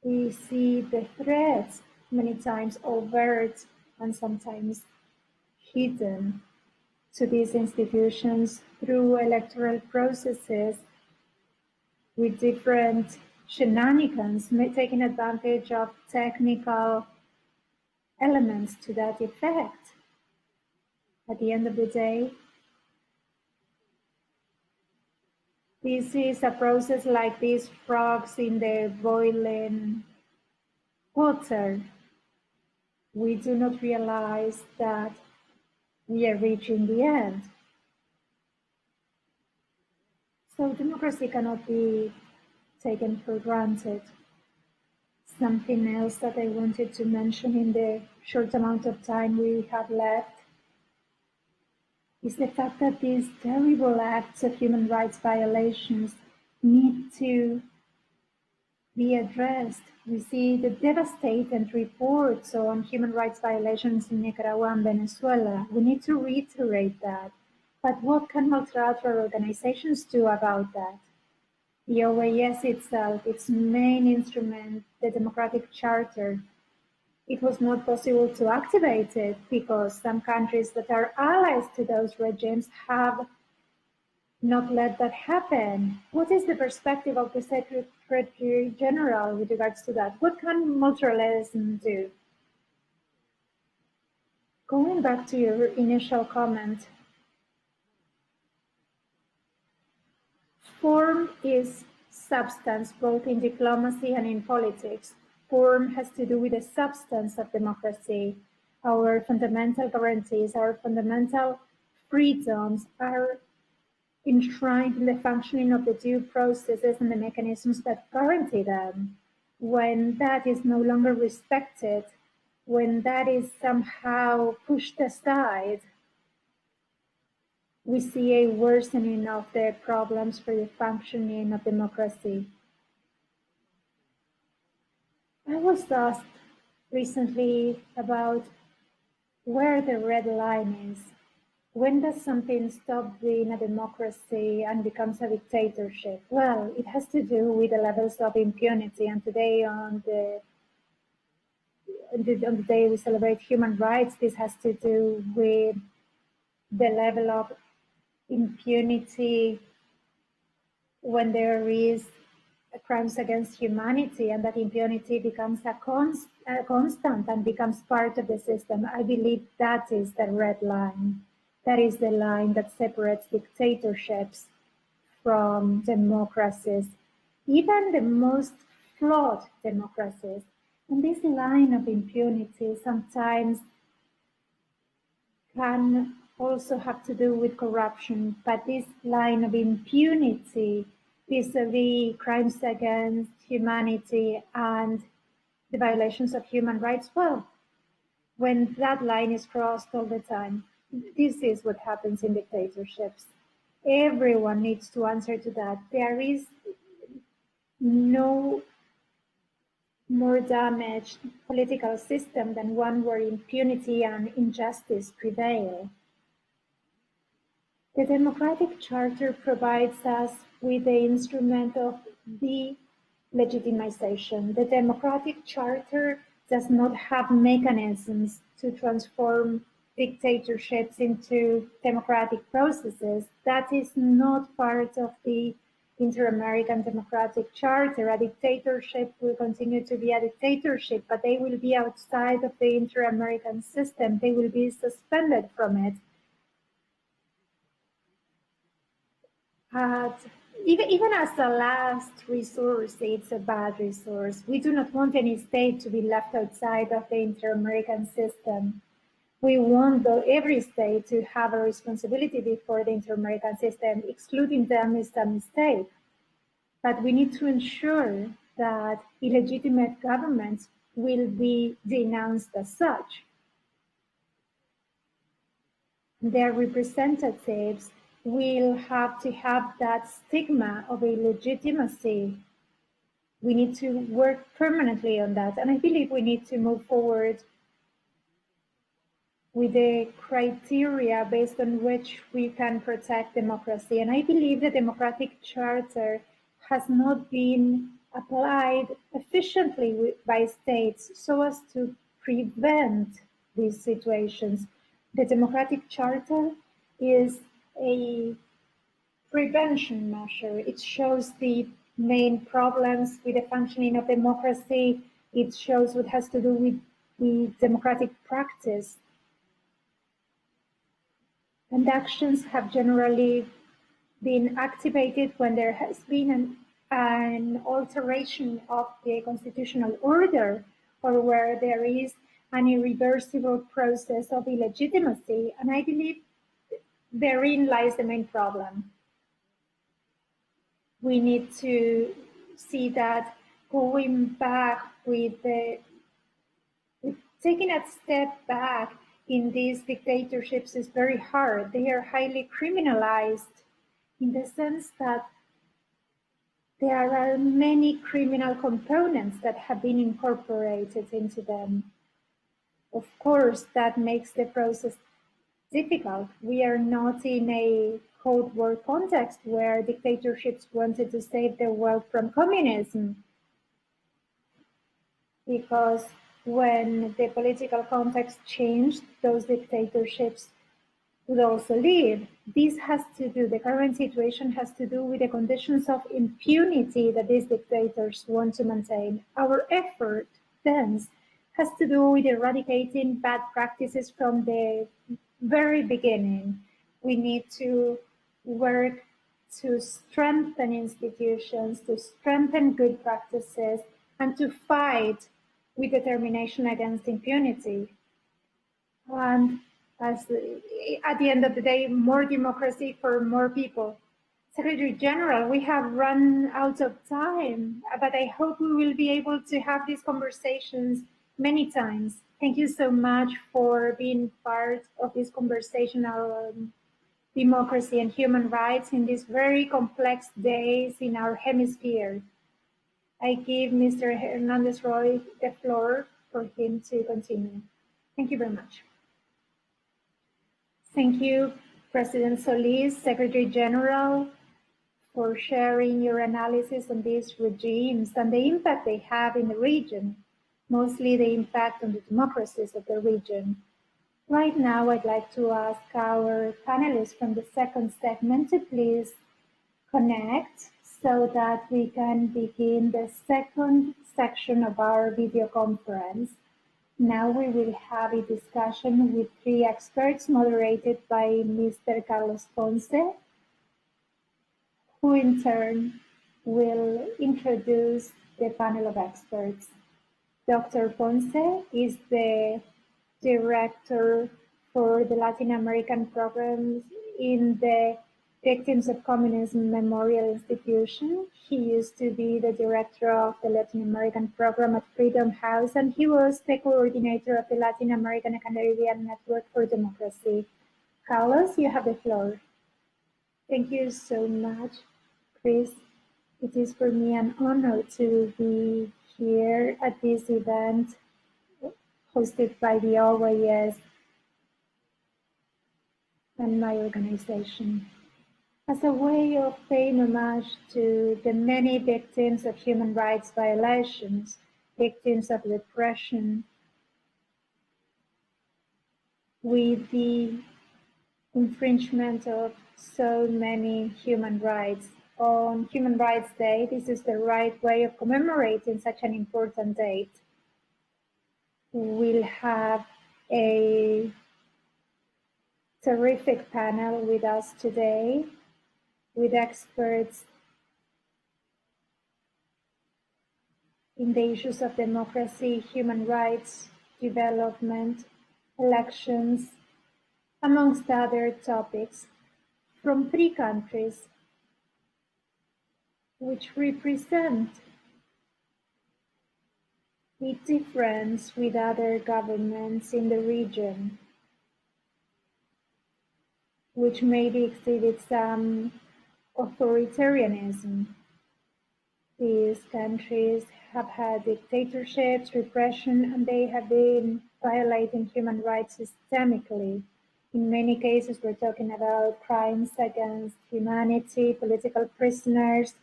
we see the threats many times overt and sometimes hidden to these institutions through electoral processes with different shenanigans, taking advantage of technical elements to that effect. At the end of the day, this is a process like these frogs in the boiling water. We do not realize that we are reaching the end. So democracy cannot be taken for granted. Something else that I wanted to mention in the short amount of time we have left is the fact that these terrible acts of human rights violations need to be addressed. We see the devastating reports on human rights violations in Nicaragua and Venezuela. We need to reiterate that. But what can multilateral organizations do about that? The OAS itself, its main instrument, the Democratic Charter, it was not possible to activate it because some countries that are allies to those regimes have not let that happen. What is the perspective of the Secretary General with regards to that? What can multilateralism do? Going back to your initial comment, form is substance, both in diplomacy and in politics. Form has to do with the substance of democracy. Our fundamental guarantees, our fundamental freedoms are enshrined in the functioning of the due processes and the mechanisms that guarantee them. When that is no longer respected, when that is somehow pushed aside, we see a worsening of the problems for the functioning of democracy. I was asked recently about where the red line is. When does something stop being a democracy and becomes a dictatorship? Well, it has to do with the levels of impunity. And today on the day we celebrate human rights, this has to do with the level of impunity when there is crimes against humanity, and that impunity becomes a constant and becomes part of the system. I believe that is the red line. That is the line that separates dictatorships from democracies, even the most flawed democracies. And this line of impunity sometimes can also have to do with corruption, but this line of impunity vis-a-vis crimes against humanity and the violations of human rights, well, when that line is crossed all the time, this is what happens in dictatorships. Everyone needs to answer to that. There is no more damaged political system than one where impunity and injustice prevail. The Democratic Charter provides us with the instrument of de-legitimization. The Democratic Charter does not have mechanisms to transform dictatorships into democratic processes. That is not part of the Inter-American Democratic Charter. A dictatorship will continue to be a dictatorship, but they will be outside of the Inter-American system. They will be suspended from it. Even as a last resource, it's a bad resource. We do not want any state to be left outside of the Inter-American system. We want every state to have a responsibility before the inter-American system. Excluding them is a mistake. But we need to ensure that illegitimate governments will be denounced as such. Their representatives will have to have that stigma of illegitimacy. We need to work permanently on that. And I believe we need to move forward with the criteria based on which we can protect democracy. And I believe the democratic charter has not been applied efficiently by states so as to prevent these situations. The democratic charter is a prevention measure. It shows the main problems with the functioning of democracy. It shows what has to do with the democratic practice. And actions have generally been activated when there has been an alteration of the constitutional order, or where there is an irreversible process of illegitimacy. And I believe therein lies the main problem. We need to see that going back with taking a step back in these dictatorships is very hard. They are highly criminalized in the sense that there are many criminal components that have been incorporated into them. Of course, that makes the process difficult. We are not in a Cold War context where dictatorships wanted to save the world from communism, because when the political context changed, those dictatorships would also leave. This has to do, the current situation has to do with the conditions of impunity that these dictators want to maintain. Our effort, then, has to do with eradicating bad practices from the very beginning. We need to work to strengthen institutions, to strengthen good practices, and to fight with determination against impunity. And at the end of the day, more democracy for more people. Secretary General, we have run out of time, but I hope we will be able to have these conversations many times. Thank you so much for being part of this conversation on democracy and human rights in these very complex days in our hemisphere. I give Mr. Hernandez-Roy the floor for him to continue. Thank you very much. Thank you, President Solis, Secretary General, for sharing your analysis on these regimes and the impact they have in the region, mostly the impact on the democracies of the region. Right now, I'd like to ask our panelists from the second segment to please connect so that we can begin the second section of our video conference. Now we will have a discussion with three experts moderated by Mr. Carlos Ponce, who in turn will introduce the panel of experts. Dr. Ponce is the director for the Latin American programs in the Victims of Communism Memorial Institution. He used to be the director of the Latin American program at Freedom House, and he was the coordinator of the Latin American and Caribbean Network for Democracy. Carlos, you have the floor. Thank you so much, Chris. It is for me an honor to be here at this event hosted by the OAS and my organization. As a way of paying homage to the many victims of human rights violations, victims of repression, with the infringement of so many human rights. On Human Rights Day, this is the right way of commemorating such an important date. We'll have a terrific panel with us today, with experts in the issues of democracy, human rights, development, elections, amongst other topics, from 3 countries which represent a difference with other governments in the region, which maybe exhibit some authoritarianism. These countries have had dictatorships, repression, and they have been violating human rights systemically. In many cases, we're talking about crimes against humanity, political prisoners,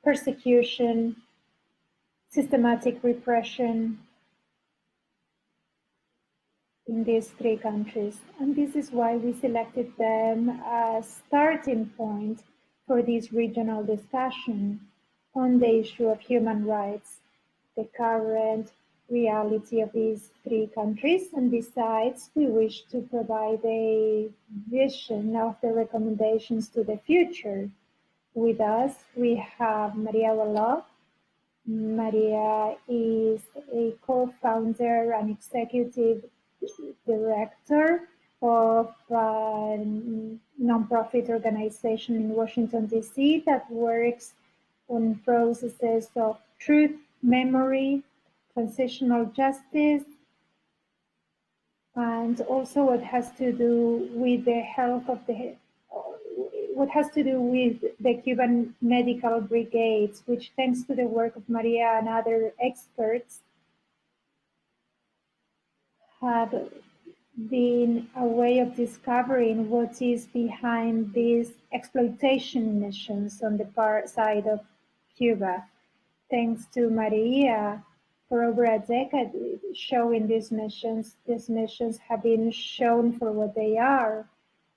persecution, systematic repression in these 3 countries. And this is why we selected them as starting point for this regional discussion on the issue of human rights, the current reality of these 3 countries, and besides, we wish to provide a vision of the recommendations to the future. With us, we have Maria Wallach. Maria is a co-founder and executive director of a nonprofit organization in Washington, D.C. that works on processes of truth, memory, transitional justice, and also what has to do with the health of what has to do with the Cuban medical brigades, which thanks to the work of Maria and other experts have been a way of discovering what is behind these exploitation missions on the side of Cuba. Thanks to Maria, for over a decade showing these missions have been shown for what they are.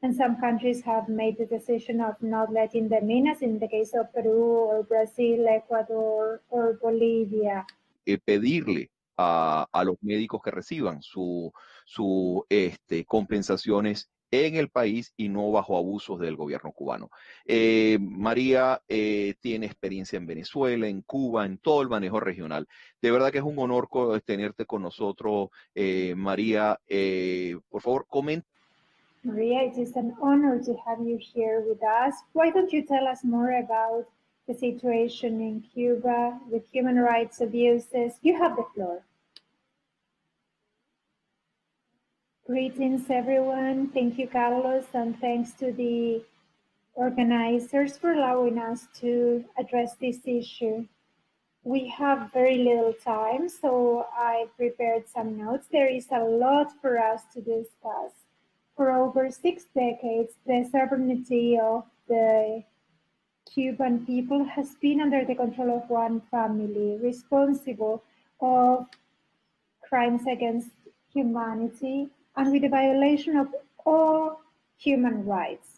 And some countries have made the decision of not letting them in, as in the case of Peru or Brazil, Ecuador or Bolivia. Pedirle a los médicos que reciban sus compensaciones en el país y no bajo abusos del gobierno cubano. María tiene experiencia en Venezuela, en Cuba, en todo el manejo regional. De verdad que es un honor tenerte con nosotros, María. Por favor, comenta. Maria, it is an honor to have you here with us. Why don't you tell us more about the situation in Cuba with human rights abuses? You have the floor. Greetings, everyone. Thank you, Carlos, and thanks to the organizers for allowing us to address this issue. We have very little time, so I prepared some notes. There is a lot for us to discuss. For over 6 decades, the sovereignty of the Cuban people has been under the control of one family, responsible of crimes against humanity and with the violation of all human rights.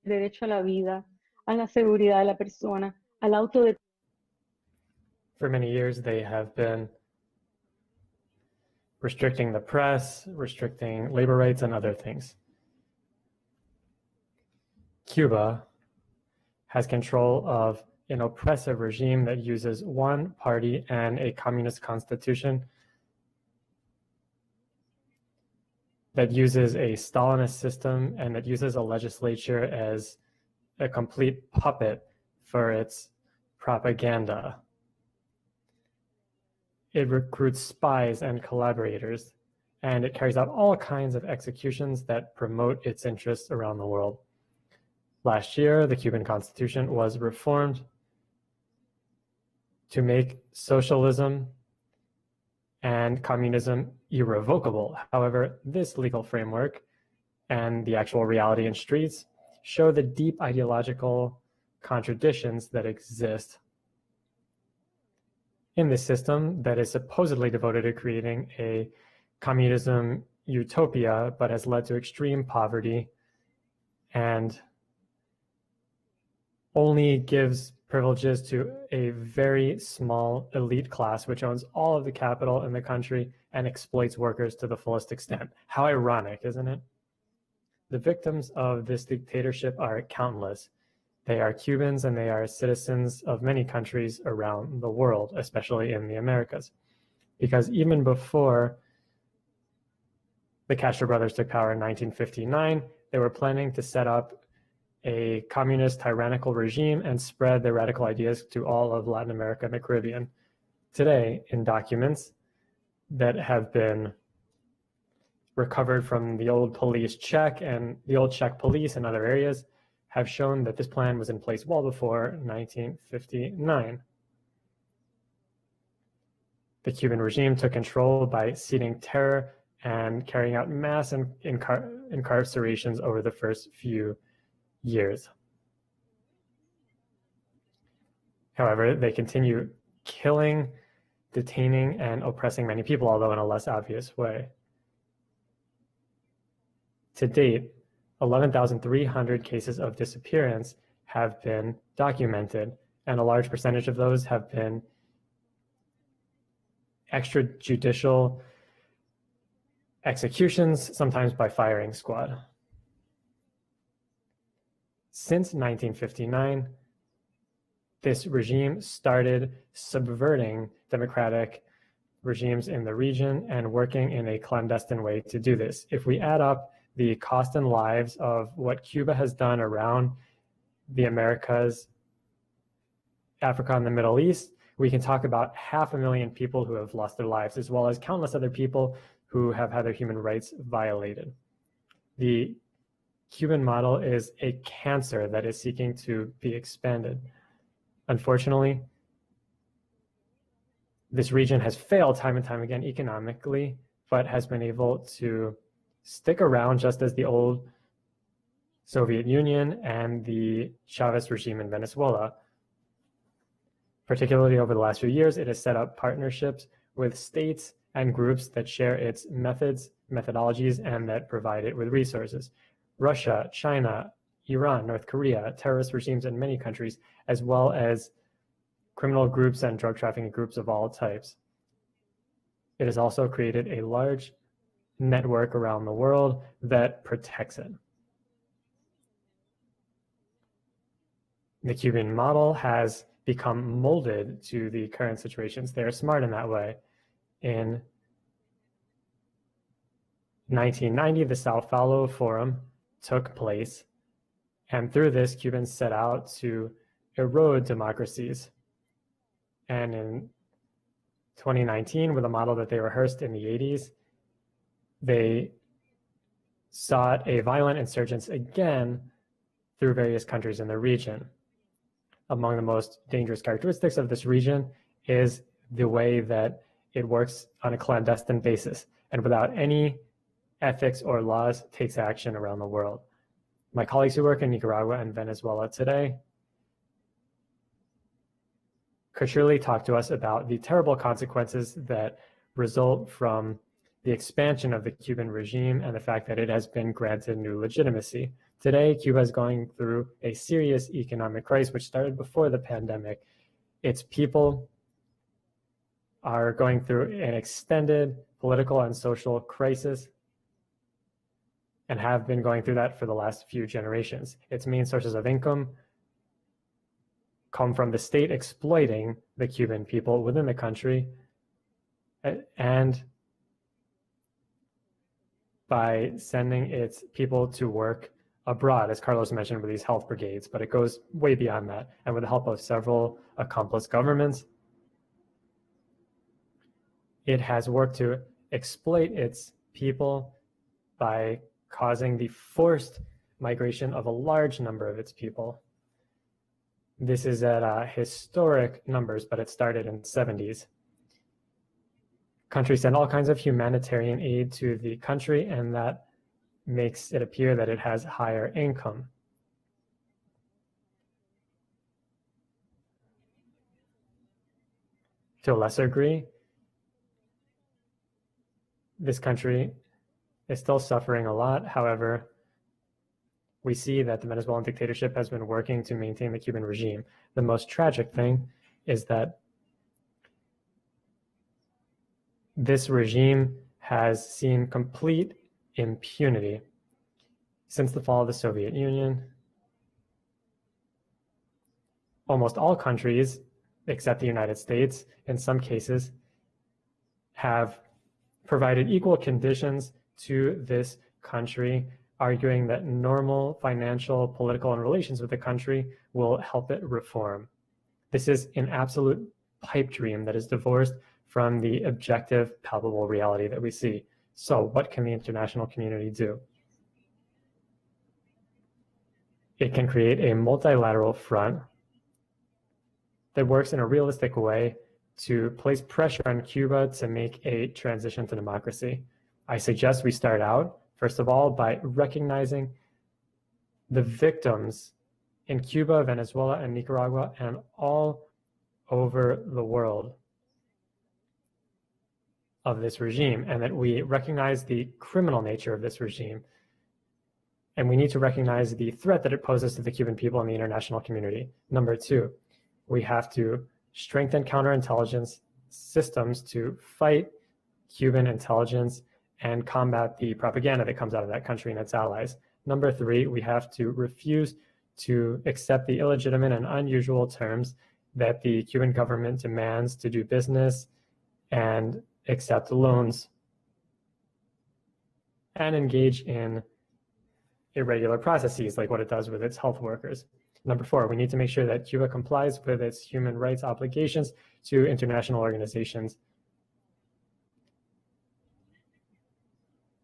Derecho a la vida, a la seguridad de la persona, al autodeterminación. For many years, they have been restricting the press, restricting labor rights, and other things. Cuba has control of an oppressive regime that uses one party and a communist constitution, that uses a Stalinist system, and that uses a legislature as a complete puppet for its propaganda. It recruits spies and collaborators, and it carries out all kinds of executions that promote its interests around the world. Last year, the Cuban Constitution was reformed to make socialism and communism irrevocable. However, this legal framework and the actual reality in streets show the deep ideological contradictions that exist in this system that is supposedly devoted to creating a communism utopia, but has led to extreme poverty and only gives privileges to a very small elite class which owns all of the capital in the country and exploits workers to the fullest extent. How ironic, isn't it? The victims of this dictatorship are countless. They are Cubans and they are citizens of many countries around the world, especially in the Americas. Because even before the Castro brothers took power in 1959, they were planning to set up a communist tyrannical regime and spread their radical ideas to all of Latin America and the Caribbean. Today, in documents that have been recovered from the old police check and the old Czech police and other areas, have shown that this plan was in place well before 1959. The Cuban regime took control by seeding terror and carrying out mass incarcerations over the first few years. However, they continue killing, detaining, and oppressing many people, although in a less obvious way. To date, 11,300 cases of disappearance have been documented, and a large percentage of those have been extrajudicial executions, sometimes by firing squad. Since 1959, this regime started subverting democratic regimes in the region and working in a clandestine way to do this. If we add up the cost and lives of what Cuba has done around the Americas, Africa, and the Middle East, we can talk about 500,000 people who have lost their lives, as well as countless other people who have had their human rights violated. The Cuban model is a cancer that is seeking to be expanded. Unfortunately, this region has failed time and time again economically, but has been able to stick around just as the old Soviet Union and the Chavez regime in Venezuela. Particularly over the last few years, it has set up partnerships with states and groups that share its methods, methodologies, and that provide it with resources. Russia, China, Iran, North Korea, terrorist regimes in many countries, as well as criminal groups and drug trafficking groups of all types. It has also created a large network around the world that protects it. The Cuban model has become molded to the current situations. They are smart in that way. In 1990, the Sao Paulo Forum took place, and through this, Cubans set out to erode democracies. And in 2019, with a model that they rehearsed in the 80s, they sought a violent insurgence again through various countries in the region. Among the most dangerous characteristics of this region is the way that it works on a clandestine basis and without any ethics or laws takes action around the world. My colleagues who work in Nicaragua and Venezuela today could surely talk to us about the terrible consequences that result from the expansion of the Cuban regime and the fact that it has been granted new legitimacy. Today, Cuba is going through a serious economic crisis, which started before the pandemic. Its people are going through an extended political and social crisis and have been going through that for the last few generations. Its main sources of income come from the state exploiting the Cuban people within the country and by sending its people to work abroad, as Carlos mentioned, with these health brigades, but it goes way beyond that. And with the help of several accomplice governments, it has worked to exploit its people by causing the forced migration of a large number of its people. This is at historic numbers, but it started in the 70s. Countries send all kinds of humanitarian aid to the country, and that makes it appear that it has higher income. To a lesser degree, this country is still suffering a lot. However, we see that the Venezuelan dictatorship has been working to maintain the Cuban regime. The most tragic thing is that this regime has seen complete impunity since the fall of the Soviet Union. Almost all countries, except the United States, in some cases, have provided equal conditions to this country, arguing that normal financial, political, and relations with the country will help it reform. This is an absolute pipe dream that is divorced from the objective, palpable reality that we see. So what can the international community do? It can create a multilateral front that works in a realistic way to place pressure on Cuba to make a transition to democracy. I suggest we start out, first of all, by recognizing the victims in Cuba, Venezuela, and Nicaragua, and all over the world of this regime, and that we recognize the criminal nature of this regime. And we need to recognize the threat that it poses to the Cuban people and the international community. Number two, we have to strengthen counterintelligence systems to fight Cuban intelligence and combat the propaganda that comes out of that country and its allies. Number three, we have to refuse to accept the illegitimate and unusual terms that the Cuban government demands to do business and accept loans and engage in irregular processes like what it does with its health workers. Number four, we need to make sure that Cuba complies with its human rights obligations to international organizations.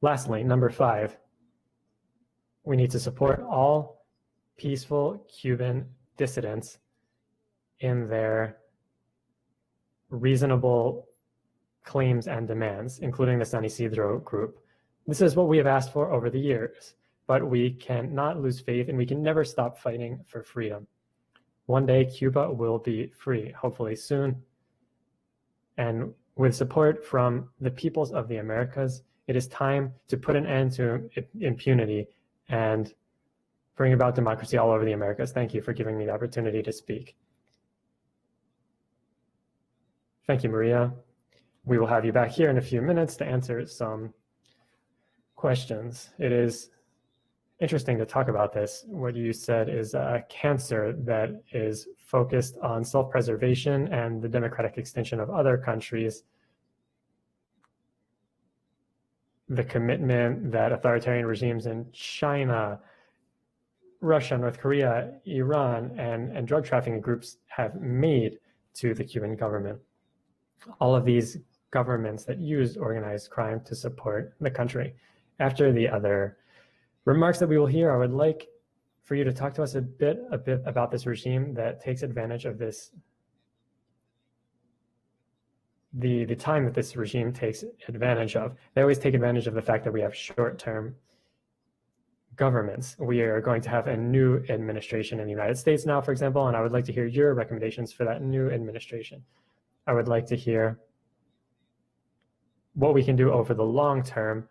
Lastly, number five, we need to support all peaceful Cuban dissidents in their reasonable claims and demands, including the San Isidro group. This is what we have asked for over the years, but we cannot lose faith and we can never stop fighting for freedom. One day, Cuba will be free, hopefully soon. And with support from the peoples of the Americas, it is time to put an end to impunity and bring about democracy all over the Americas. Thank you for giving me the opportunity to speak. Thank you, Maria. We will have you back here in a few minutes to answer some questions. It is interesting to talk about this. What you said is a cancer that is focused on self-preservation and the democratic extension of other countries. The commitment that authoritarian regimes in China, Russia, North Korea, Iran, and drug trafficking groups have made to the Cuban government. All of these governments that use organized crime to support the country. After the other remarks that we will hear, I would like for you to talk to us a bit about this regime that takes advantage of this, the time that this regime takes advantage of. They always take advantage of the fact that we have short-term governments. We are going to have a new administration in the United States now, for example, and I would like to hear your recommendations for that new administration. I would like to hear what we can do over the long term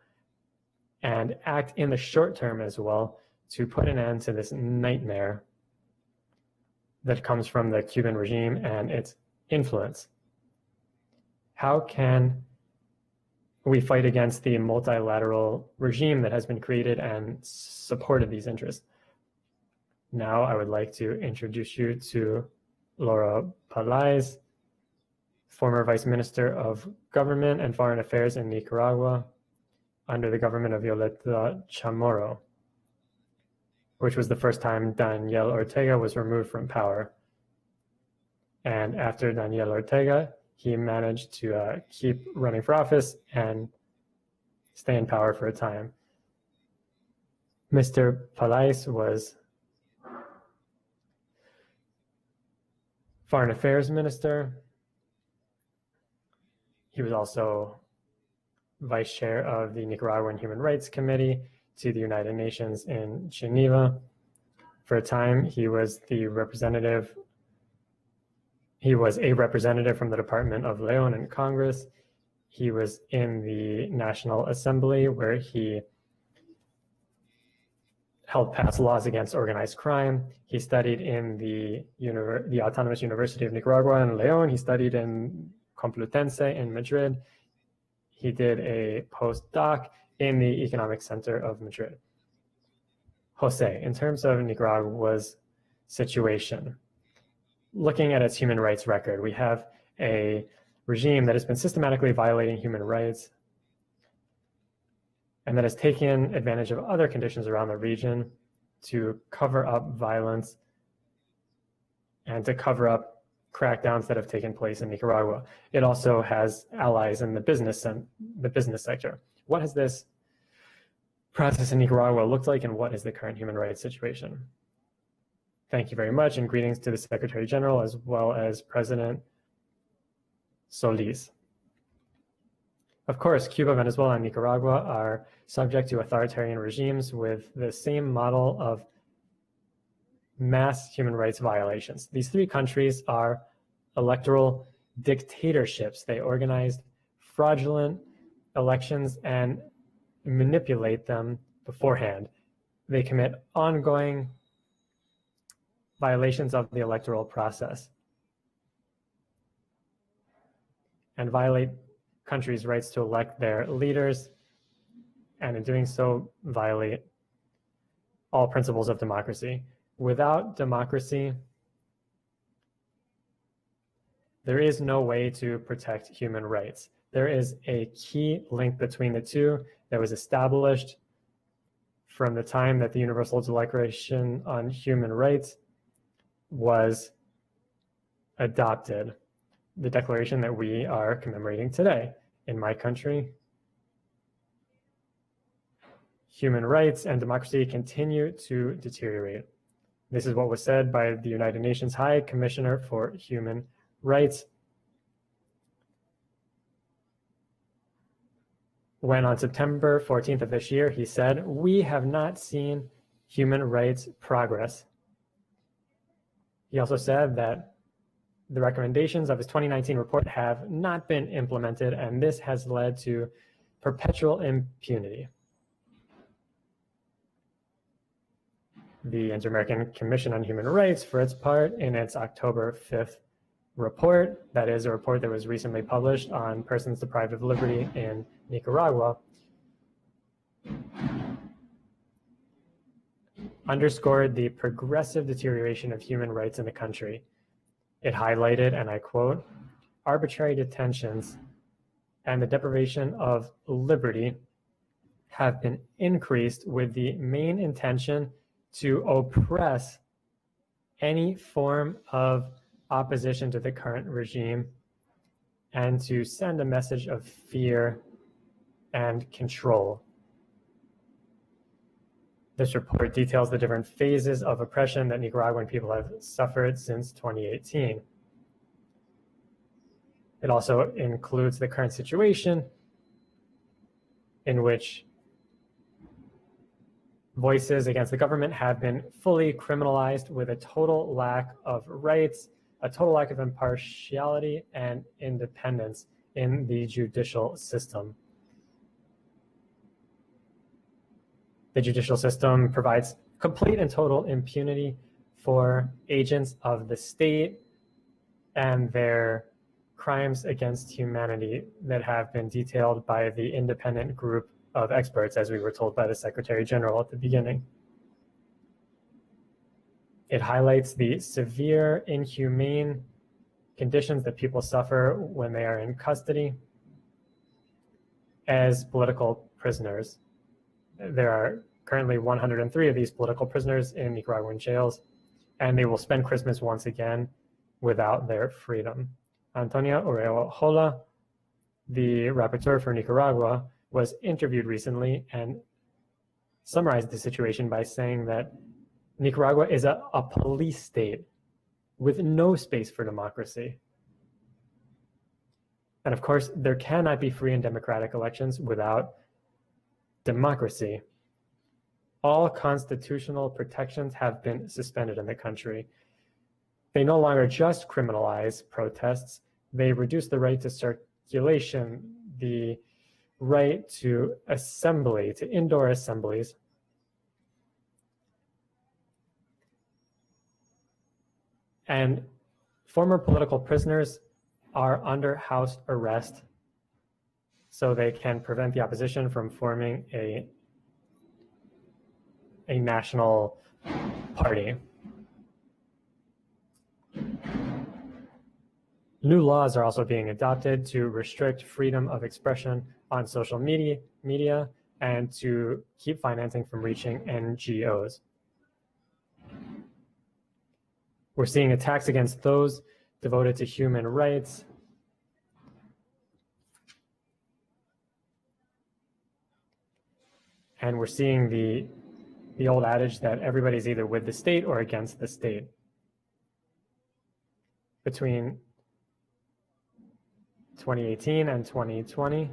and act in the short term as well to put an end to this nightmare that comes from the Cuban regime and its influence. How can we fight against the multilateral regime that has been created and supported these interests? Now I would like to introduce you to Laura Palais, former Vice Minister of Government and Foreign Affairs in Nicaragua under the government of Violeta Chamorro, which was the first time Daniel Ortega was removed from power. And after Daniel Ortega, he managed to keep running for office and stay in power for a time. Mr. Palais was Foreign Affairs Minister. He was also Vice Chair of the Nicaraguan Human Rights Committee to the United Nations in Geneva. For a time, he was a representative from the Department of Leon in Congress. He was in the National Assembly where he helped pass laws against organized crime. He studied in the Autonomous University of Nicaragua in Leon. He studied in Complutense in Madrid. He did a postdoc in the Economic Center of Madrid. Jose, in terms of Nicaragua's situation, looking at its human rights record, we have a regime that has been systematically violating human rights and that has taken advantage of other conditions around the region to cover up violence and to cover up crackdowns that have taken place in Nicaragua. It also has allies in the business sector. What has this process in Nicaragua looked like, and what is the current human rights situation? Thank you very much, and greetings to the Secretary General as well as President Solis. Of course, Cuba, Venezuela, and Nicaragua are subject to authoritarian regimes with the same model of mass human rights violations. These three countries are electoral dictatorships. They organized fraudulent elections and manipulate them beforehand. They commit ongoing violations of the electoral process and violate countries' rights to elect their leaders, and in doing so, violate all principles of democracy. Without democracy, there is no way to protect human rights. There is a key link between the two that was established from the time that the Universal Declaration on Human Rights was adopted, the declaration that we are commemorating today. In my country, human rights and democracy continue to deteriorate. This is what was said by the United Nations High Commissioner for Human Rights when on September 14th of this year, he said, "We have not seen human rights progress." He also said that the recommendations of his 2019 report have not been implemented, and this has led to perpetual impunity. The Inter-American Commission on Human Rights, for its part, in its October 5th report, that is a report that was recently published on persons deprived of liberty in Nicaragua, underscored the progressive deterioration of human rights in the country. It highlighted, and I quote, "Arbitrary detentions and the deprivation of liberty have been increased with the main intention to oppress any form of opposition to the current regime and to send a message of fear and control." This report details the different phases of oppression that Nicaraguan people have suffered since 2018. It also includes the current situation in which voices against the government have been fully criminalized with a total lack of rights, a total lack of impartiality and independence in the judicial system. The judicial system provides complete and total impunity for agents of the state and their crimes against humanity that have been detailed by the independent group of experts, as we were told by the Secretary General at the beginning. It highlights the severe, inhumane conditions that people suffer when they are in custody as political prisoners. There are currently 103 of these political prisoners in Nicaraguan jails, and they will spend Christmas once again without their freedom. Antonia Orejola, the rapporteur for Nicaragua, was interviewed recently and summarized the situation by saying that Nicaragua is a police state with no space for democracy. And of course, there cannot be free and democratic elections without democracy. All constitutional protections have been suspended in the country. They no longer just criminalize protests, they reduce the right to circulation, the right to assembly, to indoor assemblies. And former political prisoners are under house arrest so they can prevent the opposition from forming a national party. New laws are also being adopted to restrict freedom of expression on social media and to keep financing from reaching NGOs. We're seeing attacks against those devoted to human rights. And we're seeing the old adage that everybody's either with the state or against the state. Between 2018 and 2020,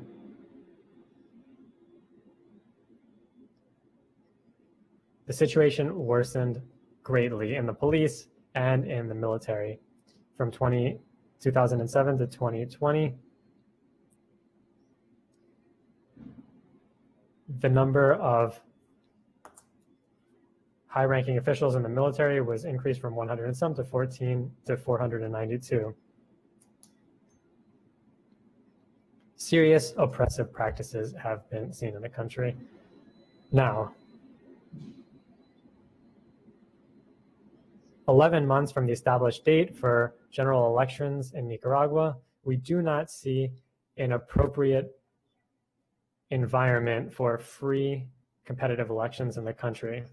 the situation worsened greatly in the police and in the military. From 2007 to 2020, the number of high-ranking officials in the military was increased from 100 and some to 14 to 492. Serious oppressive practices have been seen in the country. Now, 11 months from the established date for general elections in Nicaragua, we do not see an appropriate environment for free, competitive elections in the country.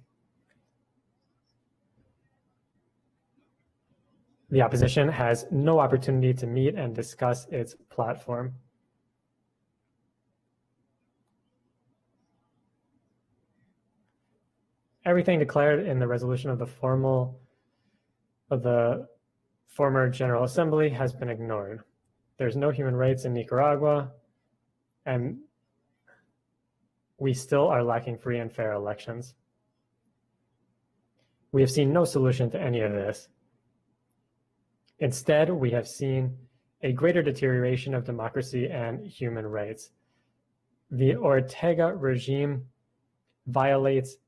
The opposition has no opportunity to meet and discuss its platform. Everything declared in the resolution of the former General Assembly has been ignored. There's no human rights in Nicaragua, and we still are lacking free and fair elections. We have seen no solution to any of this. Instead, we have seen a greater deterioration of democracy and human rights. The Ortega regime violates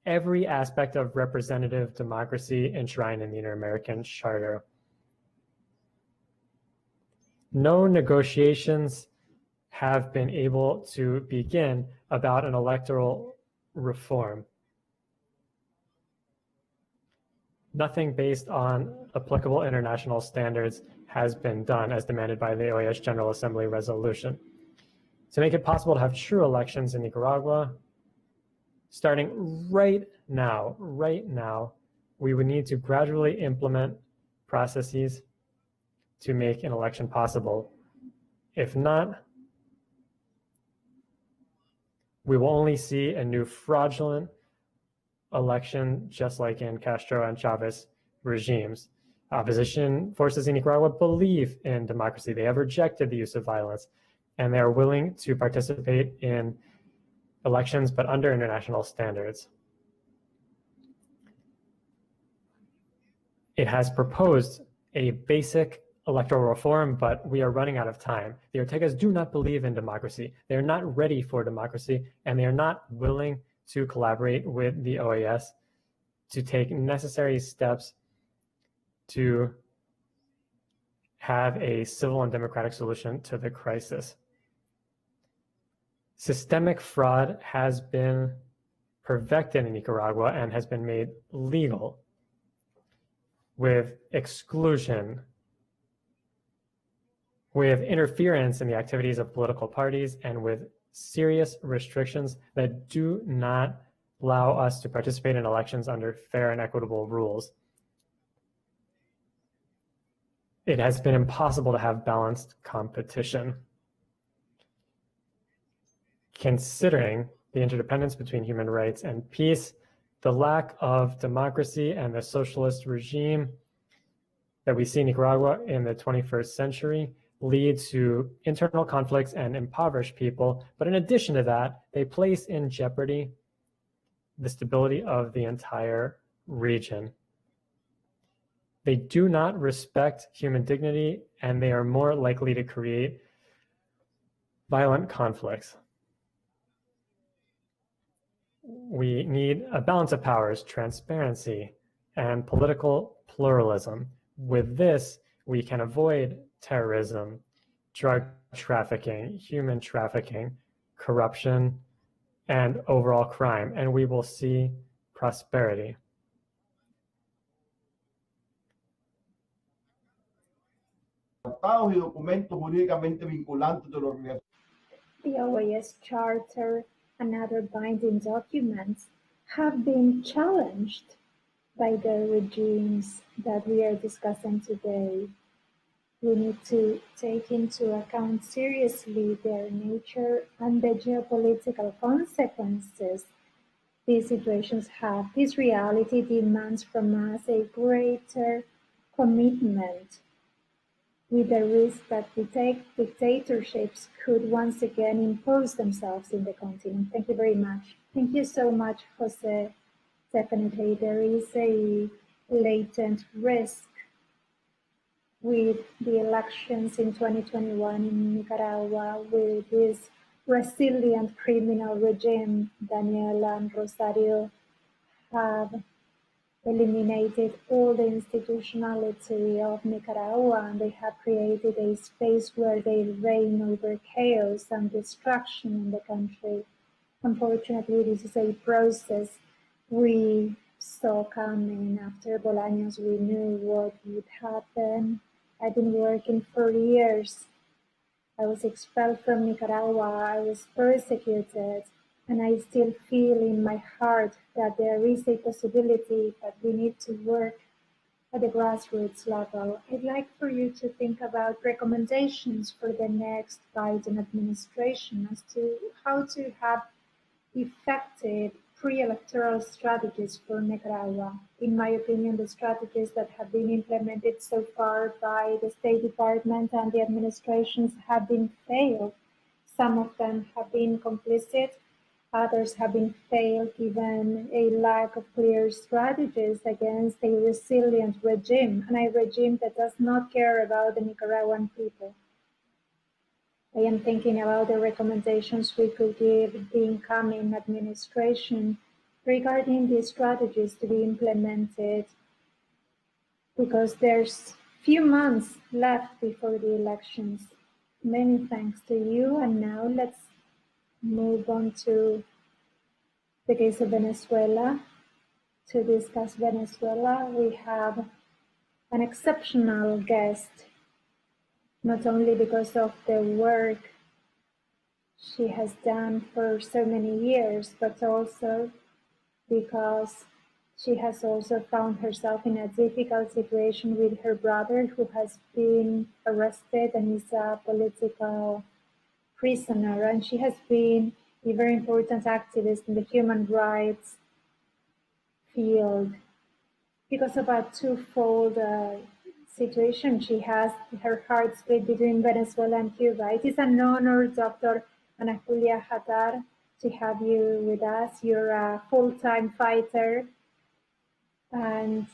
every aspect of representative democracy enshrined in the Inter-American Charter. No negotiations have been able to begin about an electoral reform. Nothing based on applicable international standards has been done as demanded by the OAS General Assembly resolution. To make it possible to have true elections in Nicaragua, starting right now, we would need to gradually implement processes to make an election possible. If not, we will only see a new fraudulent election, just like in Castro and Chavez regimes. Opposition forces in Nicaragua believe in democracy. They have rejected the use of violence, and they are willing to participate in elections, but under international standards. It has proposed a basic electoral reform, but we are running out of time. The Ortegas do not believe in democracy. They are not ready for democracy, and they are not willing to collaborate with the OAS to take necessary steps to have a civil and democratic solution to the crisis. Systemic fraud has been perfected in Nicaragua and has been made legal with exclusion, with interference in the activities of political parties, and with serious restrictions that do not allow us to participate in elections under fair and equitable rules. It has been impossible to have balanced competition. Considering the interdependence between human rights and peace, the lack of democracy and the socialist regime that we see in Nicaragua in the 21st century lead to internal conflicts and impoverish people. But in addition to that, they place in jeopardy the stability of the entire region. They do not respect human dignity, and they are more likely to create violent conflicts. We need a balance of powers, transparency, and political pluralism. With this, we can avoid terrorism, drug trafficking, human trafficking, corruption, and overall crime, and we will see prosperity. The OAS Charter and other binding documents have been challenged by the regimes that we are discussing today. We need to take into account seriously their nature and the geopolitical consequences these situations have. This reality demands from us a greater commitment, with the risk that dictatorships could once again impose themselves in the continent. Thank you very much. Thank you so much, Jose. Definitely, there is a latent risk with the elections in 2021 in Nicaragua, with this resilient criminal regime. Daniela and Rosario have eliminated all the institutionality of Nicaragua, and they have created a space where they reign over chaos and destruction in the country. Unfortunately, this is a process we saw coming. After Bolaños, we knew what would happen. I've been working for years. I was expelled from Nicaragua. I was persecuted. And I still feel in my heart that there is a possibility, but we need to work at the grassroots level. I'd like for you to think about recommendations for the next Biden administration as to how to have effective pre-electoral strategies for Nicaragua. In my opinion, the strategies that have been implemented so far by the State Department and the administrations have been failed. Some of them have been complicit. Others have been failed given a lack of clear strategies against a resilient regime, and a regime that does not care about the Nicaraguan people. I am thinking about the recommendations we could give the incoming administration regarding the strategies to be implemented, because there's few months left before the elections. Many thanks to you, and now let's move on to the case of Venezuela. To discuss Venezuela, we have an exceptional guest, not only because of the work she has done for so many years, but also because she has also found herself in a difficult situation with her brother, who has been arrested and is a political prisoner, and she has been a very important activist in the human rights field because of a twofold situation. She has her heart split between Venezuela and Cuba. It is an honor, Dr. Ana Julia Hatar, to have you with us. You're a full-time fighter, and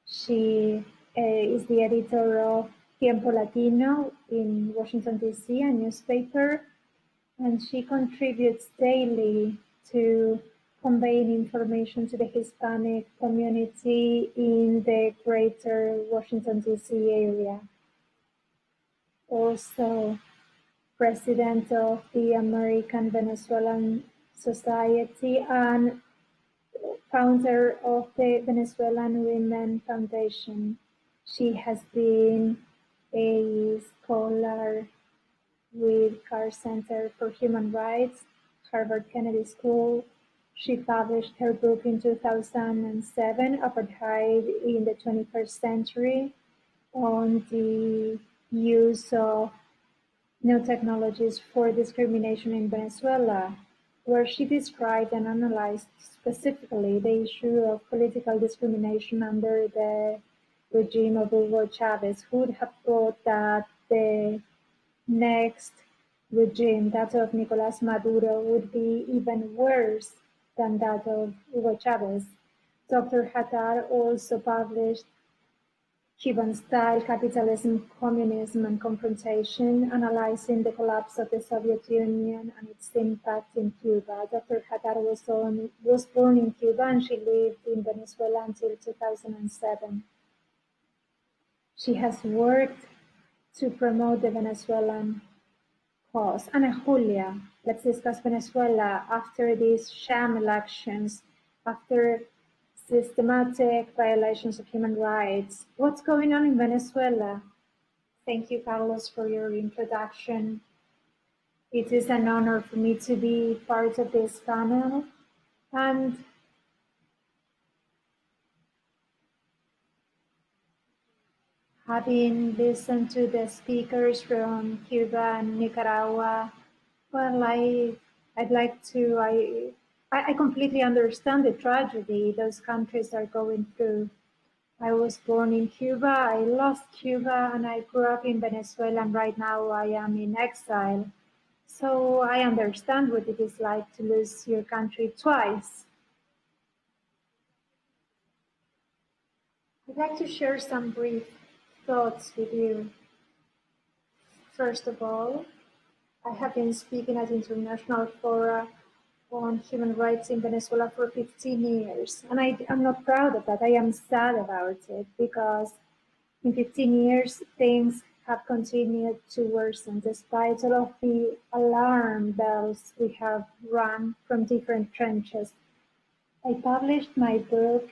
she is the editor of Tiempo Latino in Washington, D.C., a newspaper, and she contributes daily to conveying information to the Hispanic community in the greater Washington, D.C. area. Also, president of the American Venezuelan Society and founder of the Venezuelan Women Foundation. She has been a scholar with Carr Center for Human Rights, Harvard Kennedy School. She published her book in 2007, Apartheid in the 21st Century, on the use of new technologies for discrimination in Venezuela, where she described and analyzed specifically the issue of political discrimination under the regime of Hugo Chavez. Who would have thought that the next regime, that of Nicolás Maduro, would be even worse than that of Hugo Chavez? Dr. Hatar also published Cuban-style capitalism, communism, and confrontation, analyzing the collapse of the Soviet Union and its impact in Cuba. Dr. Hatar was born in Cuba, and she lived in Venezuela until 2007. She has worked to promote the Venezuelan cause. Ana Julia, let's discuss Venezuela after these sham elections, after systematic violations of human rights. What's going on in Venezuela? Thank you, Carlos, for your introduction. It is an honor for me to be part of this panel, and having listened to the speakers from Cuba and Nicaragua, well, I'd like to, I completely understand the tragedy those countries are going through. I was born in Cuba, I lost Cuba, and I grew up in Venezuela, and right now I am in exile. So I understand what it is like to lose your country twice. I'd like to share some brief thoughts with you. First of all, I have been speaking at international fora on human rights in Venezuela for 15 years, and I'm not proud of that. I am sad about it because in 15 years, things have continued to worsen despite all of the alarm bells we have rung from different trenches. I published my book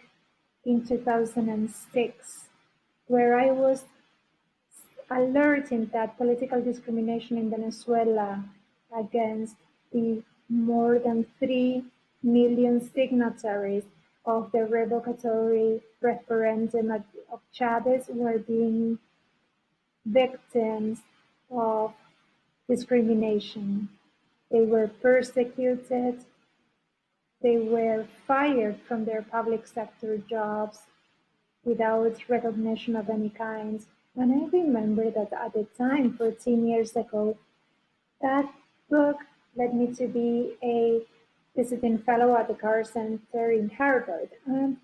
in 2006, where I was alerting that political discrimination in Venezuela against the more than 3 million signatories of the revocatory referendum of Chavez were being victims of discrimination. They were persecuted, they were fired from their public sector jobs without recognition of any kind. And I remember that at the time, 14 years ago, that book led me to be a visiting fellow at the Carr Center in Harvard. And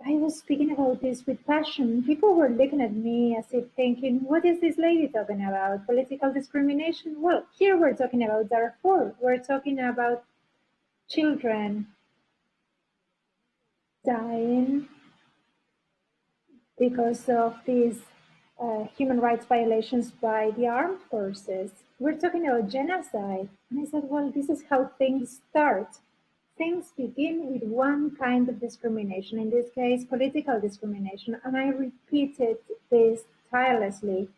I was speaking about this with passion. People were looking at me as if thinking, what is this lady talking about? Political discrimination? Well, here we're talking about Darfur. We're talking about children dying because of these human rights violations by the armed forces. We're talking about genocide. And I said, well, this is how things start. Things begin with one kind of discrimination, in this case, political discrimination. And I repeated this tirelessly.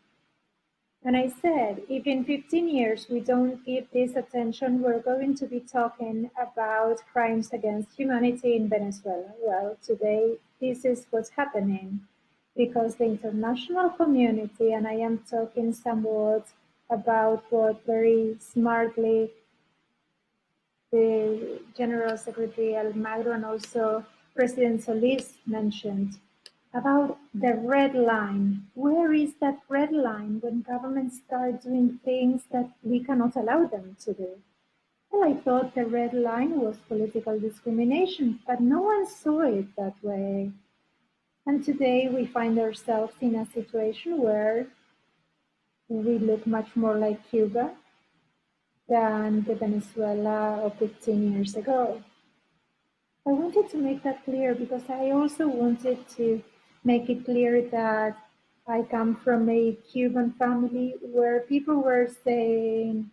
And I said, if in 15 years we don't give this attention, we're going to be talking about crimes against humanity in Venezuela. Well, today, this is what's happening because the international community, and I am talking somewhat about what very smartly the General Secretary Almagro and also President Solis mentioned about the red line. Where is that red line when governments start doing things that we cannot allow them to do? Well, I thought the red line was political discrimination, but no one saw it that way. And today we find ourselves in a situation where we look much more like Cuba than the Venezuela of 15 years ago. I wanted to make that clear because I also wanted to make it clear that I come from a Cuban family where people were saying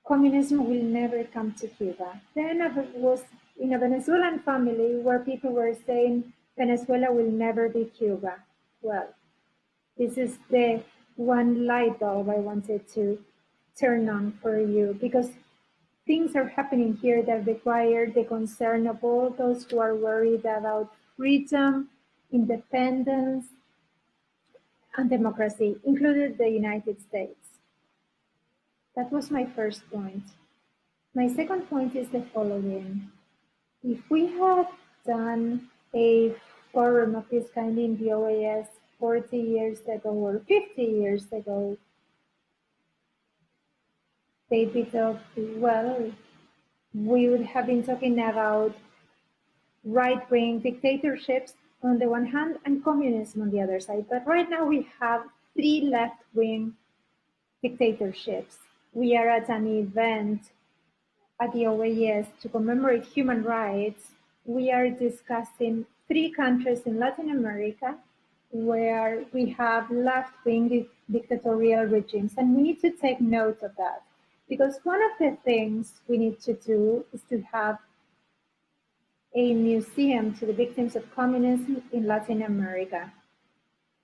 communism will never come to Cuba. Then I was in a Venezuelan family where people were saying Venezuela will never be Cuba. Well, this is the one light bulb I wanted to turn on for you because things are happening here that require the concern of all those who are worried about freedom, independence, and democracy, including the United States. That was my first point. My second point is the following. If we had done a forum of this kind in the OAS 40 years ago or 50 years ago, they'd be thought, well, we would have been talking about right-wing dictatorships on the one hand and communism on the other side. But right now we have 3 left-wing dictatorships. We are at an event at the OAS to commemorate human rights. We are discussing 3 countries in Latin America where we have left-wing dictatorial regimes, and we need to take note of that. Because one of the things we need to do is to have a museum to the victims of communism in Latin America.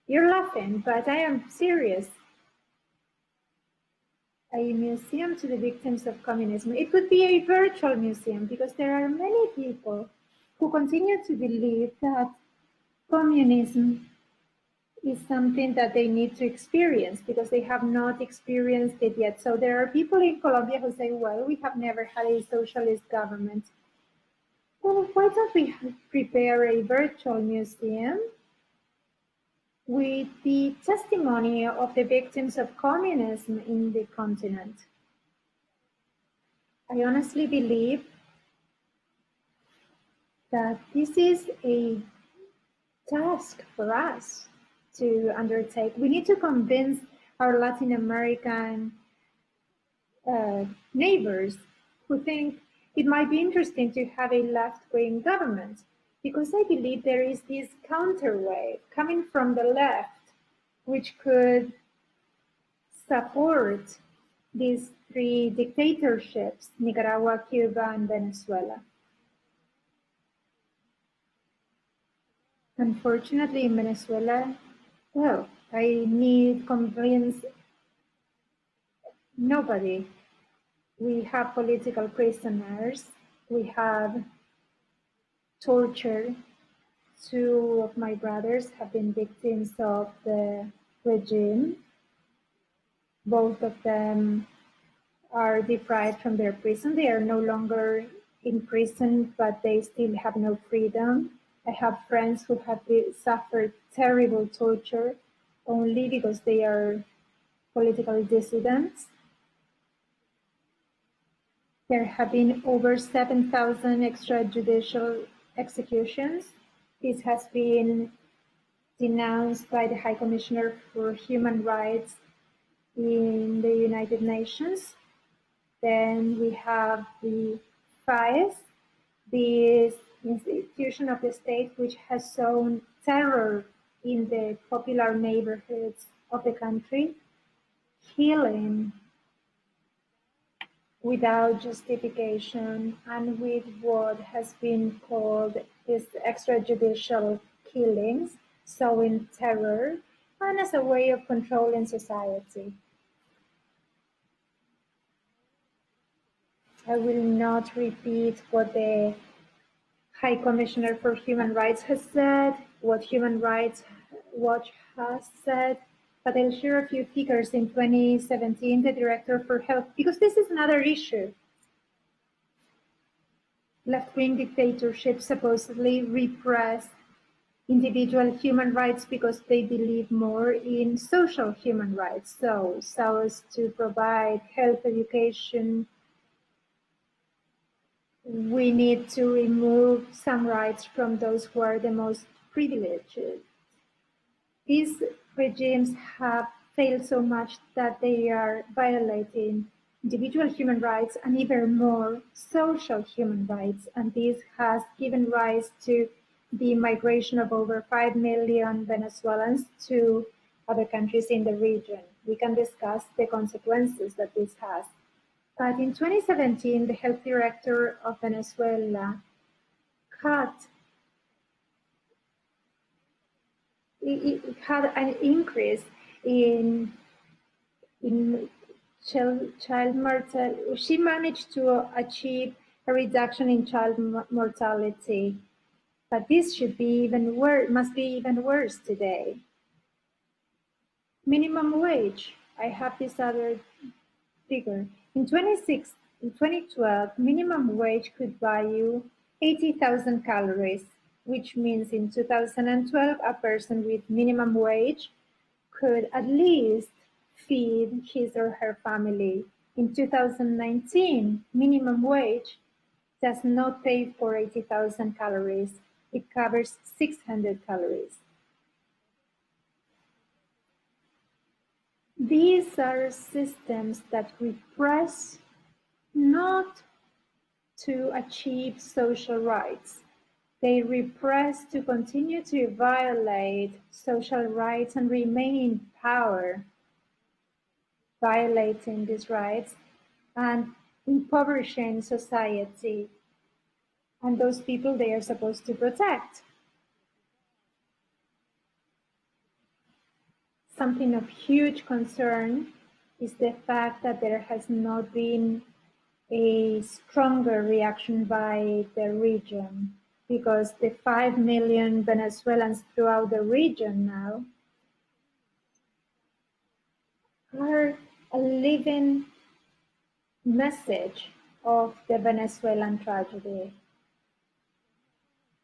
You're laughing, but I am serious. a museum to the victims of communism. It could be a virtual museum because there are many people who continue to believe that communism is something that they need to experience because they have not experienced it yet. So there are people in Colombia who say, well, we have never had a socialist government. Well, why don't we prepare a virtual museum with the testimony of the victims of communism in the continent? I honestly believe that this is a task for us to undertake. We need to convince our Latin American neighbors who think it might be interesting to have a left-wing government, because I believe there is this counterwave coming from the left, which could support these three dictatorships, Nicaragua, Cuba, and Venezuela. Unfortunately, in Venezuela, well, I need convince nobody. We have political prisoners, we have torture. Two of my brothers have been victims of the regime. Both of them are deprived from their prison. They are no longer in prison, but they still have no freedom. I have friends who have suffered terrible torture only because they are political dissidents. There have been over 7,000 extrajudicial executions. This has been denounced by the High Commissioner for Human Rights in the United Nations. Then we have the FAES, this institution of the state which has sown terror in the popular neighborhoods of the country, killing without justification and with what has been called these extrajudicial killings, sowing terror, and as a way of controlling society. I will not repeat what the High Commissioner for Human Rights has said, what Human Rights Watch has said, but I'll share a few figures. In 2017, the Director for Health, because this is another issue. Left-wing dictatorships supposedly repress individual human rights because they believe more in social human rights, so as to provide health, education. We need to remove some rights from those who are the most privileged. These regimes have failed so much that they are violating individual human rights and even more social human rights. And this has given rise to the migration of over 5 million Venezuelans to other countries in the region. We can discuss the consequences that this has. But in 2017, the health director of Venezuela it had an increase in child mortality. She managed to achieve a reduction in child mortality, but this should be even worse. Must be even worse today. Minimum wage. I have this other figure. In 2012, minimum wage could buy you 80,000 calories, which means in 2012, a person with minimum wage could at least feed his or her family. In 2019, minimum wage does not pay for 80,000 calories. It covers 600 calories. These are systems that repress not to achieve social rights. They repress to continue to violate social rights and remain in power, violating these rights and impoverishing society and those people they are supposed to protect. Something of huge concern is the fact that there has not been a stronger reaction by the region, because the 5 million Venezuelans throughout the region now are a living message of the Venezuelan tragedy.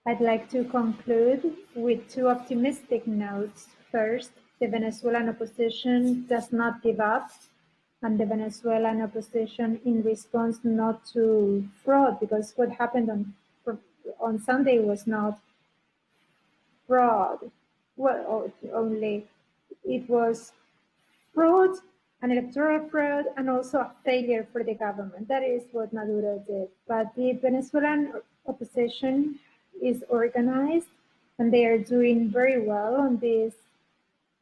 I'd like to conclude with two optimistic notes. First, the Venezuelan opposition does not give up, and the Venezuelan opposition in response not to fraud, because what happened on Sunday was not fraud. Well, only it was fraud, an electoral fraud, and also a failure for the government. That is what Maduro did. But the Venezuelan opposition is organized, and they are doing very well on this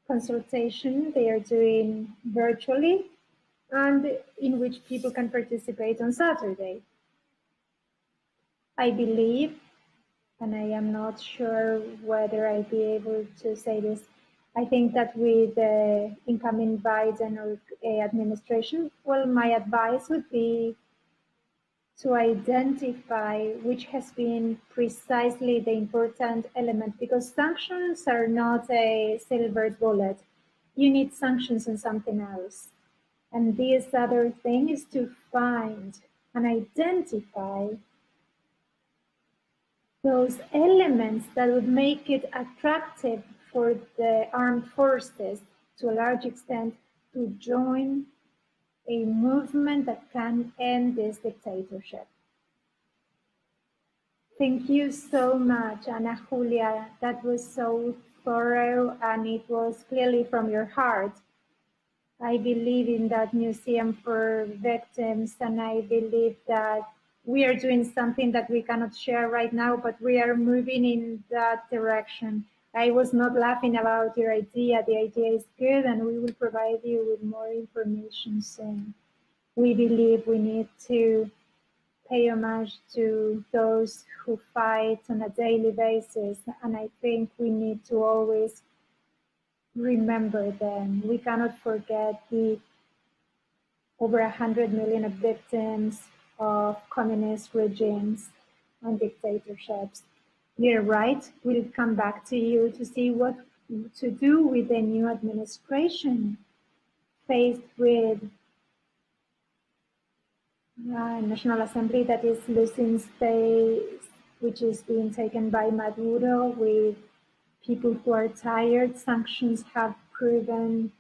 consultation. They are doing virtually, and in which people can participate on Saturday. I believe, and I am not sure whether I'll be able to say this, I think that with the incoming Biden administration, well, my advice would be to identify which has been precisely the important element, because sanctions are not a silver bullet. You need sanctions on something else. And this other thing is to find and identify those elements that would make it attractive for the armed forces to a large extent to join a movement that can end this dictatorship. Thank you so much, Ana Julia. That was so thorough, and it was clearly from your heart. I believe in that museum for victims, and I believe that we are doing something that we cannot share right now, but we are moving in that direction. I was not laughing about your idea. The idea is good, and we will provide you with more information soon. We believe we need to pay homage to those who fight on a daily basis, and I think we need to always remember them. We cannot forget the over 100 million of victims of communist regimes and dictatorships. You're right. We'll come back to you to see what to do with the new administration faced with a National Assembly that is losing space, which is being taken by Maduro, with people who are tired. Sanctions have proven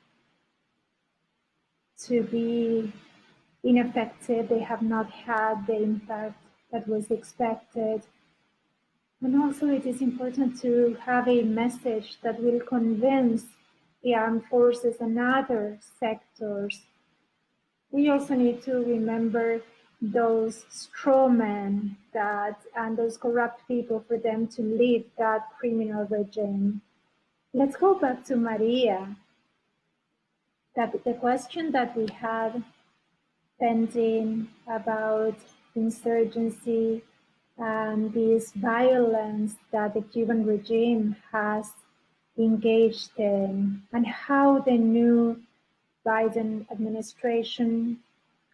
to be ineffective. They have not had the impact that was expected. And also it is important to have a message that will convince the armed forces and other sectors. We also need to remember those strawmen and those corrupt people, for them to leave that criminal regime. Let's go back to Maria. The question that we had pending about insurgency and this violence that the Cuban regime has engaged in, and how the new Biden administration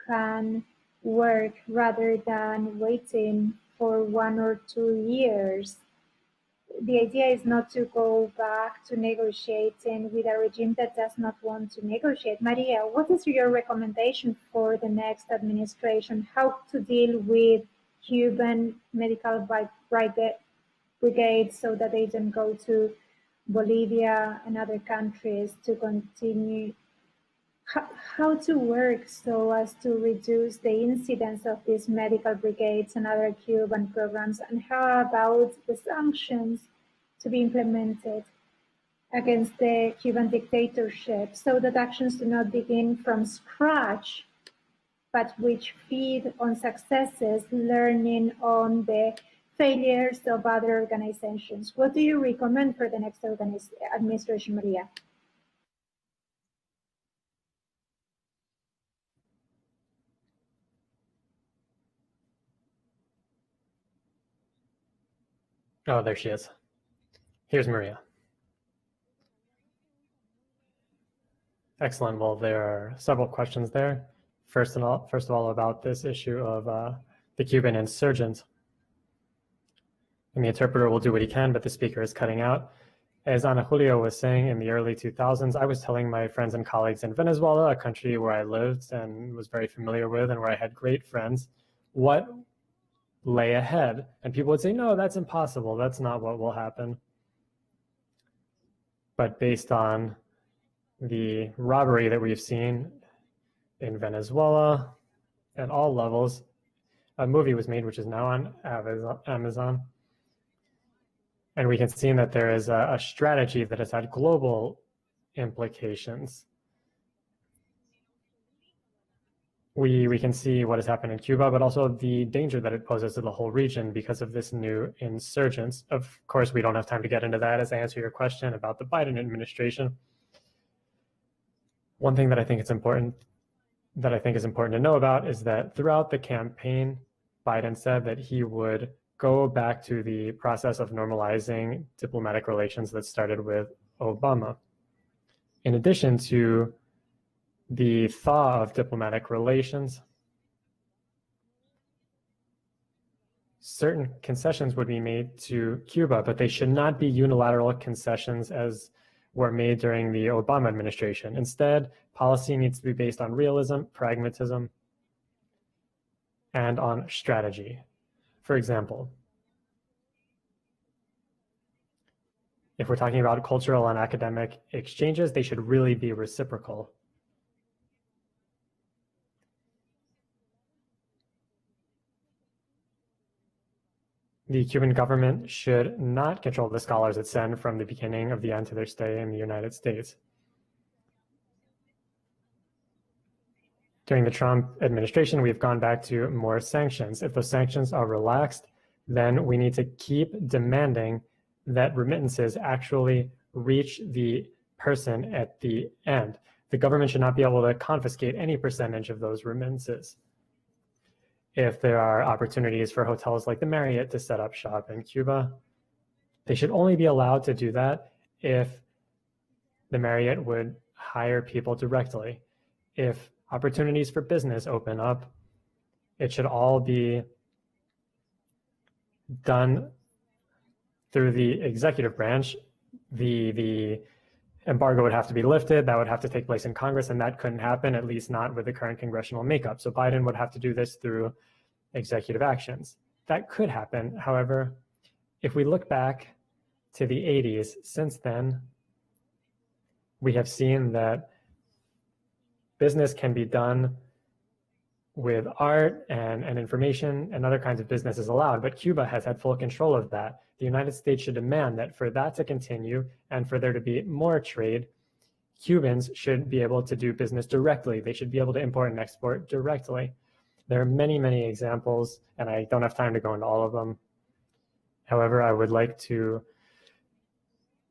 can work rather than waiting for 1 or 2 years. The idea is not to go back to negotiating with a regime that does not want to negotiate. Maria, what is your recommendation for the next administration? How to deal with Cuban medical brigades so that they don't go to Bolivia and other countries to continue? How to work so as to reduce the incidence of these medical brigades and other Cuban programs, and how about the sanctions to be implemented against the Cuban dictatorship, so that actions do not begin from scratch, but which feed on successes, learning on the failures of other organizations? What do you recommend for the next administration, Maria? Oh, there she is. Here's Maria. Excellent. Well, there are several questions there. First of all, about this issue of the Cuban insurgents. And the interpreter will do what he can, but the speaker is cutting out. As Ana Julia was saying, in the early 2000s, I was telling my friends and colleagues in Venezuela, a country where I lived and was very familiar with and where I had great friends, what lay ahead. And people would say, no, that's impossible. That's not what will happen. But based on the robbery that we've seen in Venezuela at all levels, a movie was made, which is now on Amazon. And we can see that there is a strategy that has had global implications. We can see what has happened in Cuba, but also the danger that it poses to the whole region because of this new insurgence. Of course, we don't have time to get into that as I answer your question about the Biden administration. One thing that I think is important to know about is that throughout the campaign, Biden said that he would go back to the process of normalizing diplomatic relations that started with Obama. In addition to the thaw of diplomatic relations, certain concessions would be made to Cuba, but they should not be unilateral concessions as were made during the Obama administration. Instead, policy needs to be based on realism, pragmatism, and on strategy. For example, if we're talking about cultural and academic exchanges, they should really be reciprocal. The Cuban government should not control the scholars it sends from the beginning of the end to their stay in the United States. During the Trump administration, we've gone back to more sanctions. If those sanctions are relaxed, then we need to keep demanding that remittances actually reach the person at the end. The government should not be able to confiscate any percentage of those remittances. If there are opportunities for hotels like the Marriott to set up shop in Cuba, they should only be allowed to do that if the Marriott would hire people directly. If opportunities for business open up, it should all be done through the executive branch. The embargo would have to be lifted. That would have to take place in Congress, and that couldn't happen, at least not with the current congressional makeup. So Biden would have to do this through executive actions. That could happen. However, if we look back to the 80s, since then, we have seen that business can be done with art and information, and other kinds of business is allowed, but Cuba has had full control of that. The United States should demand that for that to continue and for there to be more trade, Cubans should be able to do business directly. They should be able to import and export directly. There are many, many examples, and I don't have time to go into all of them. However, I would like to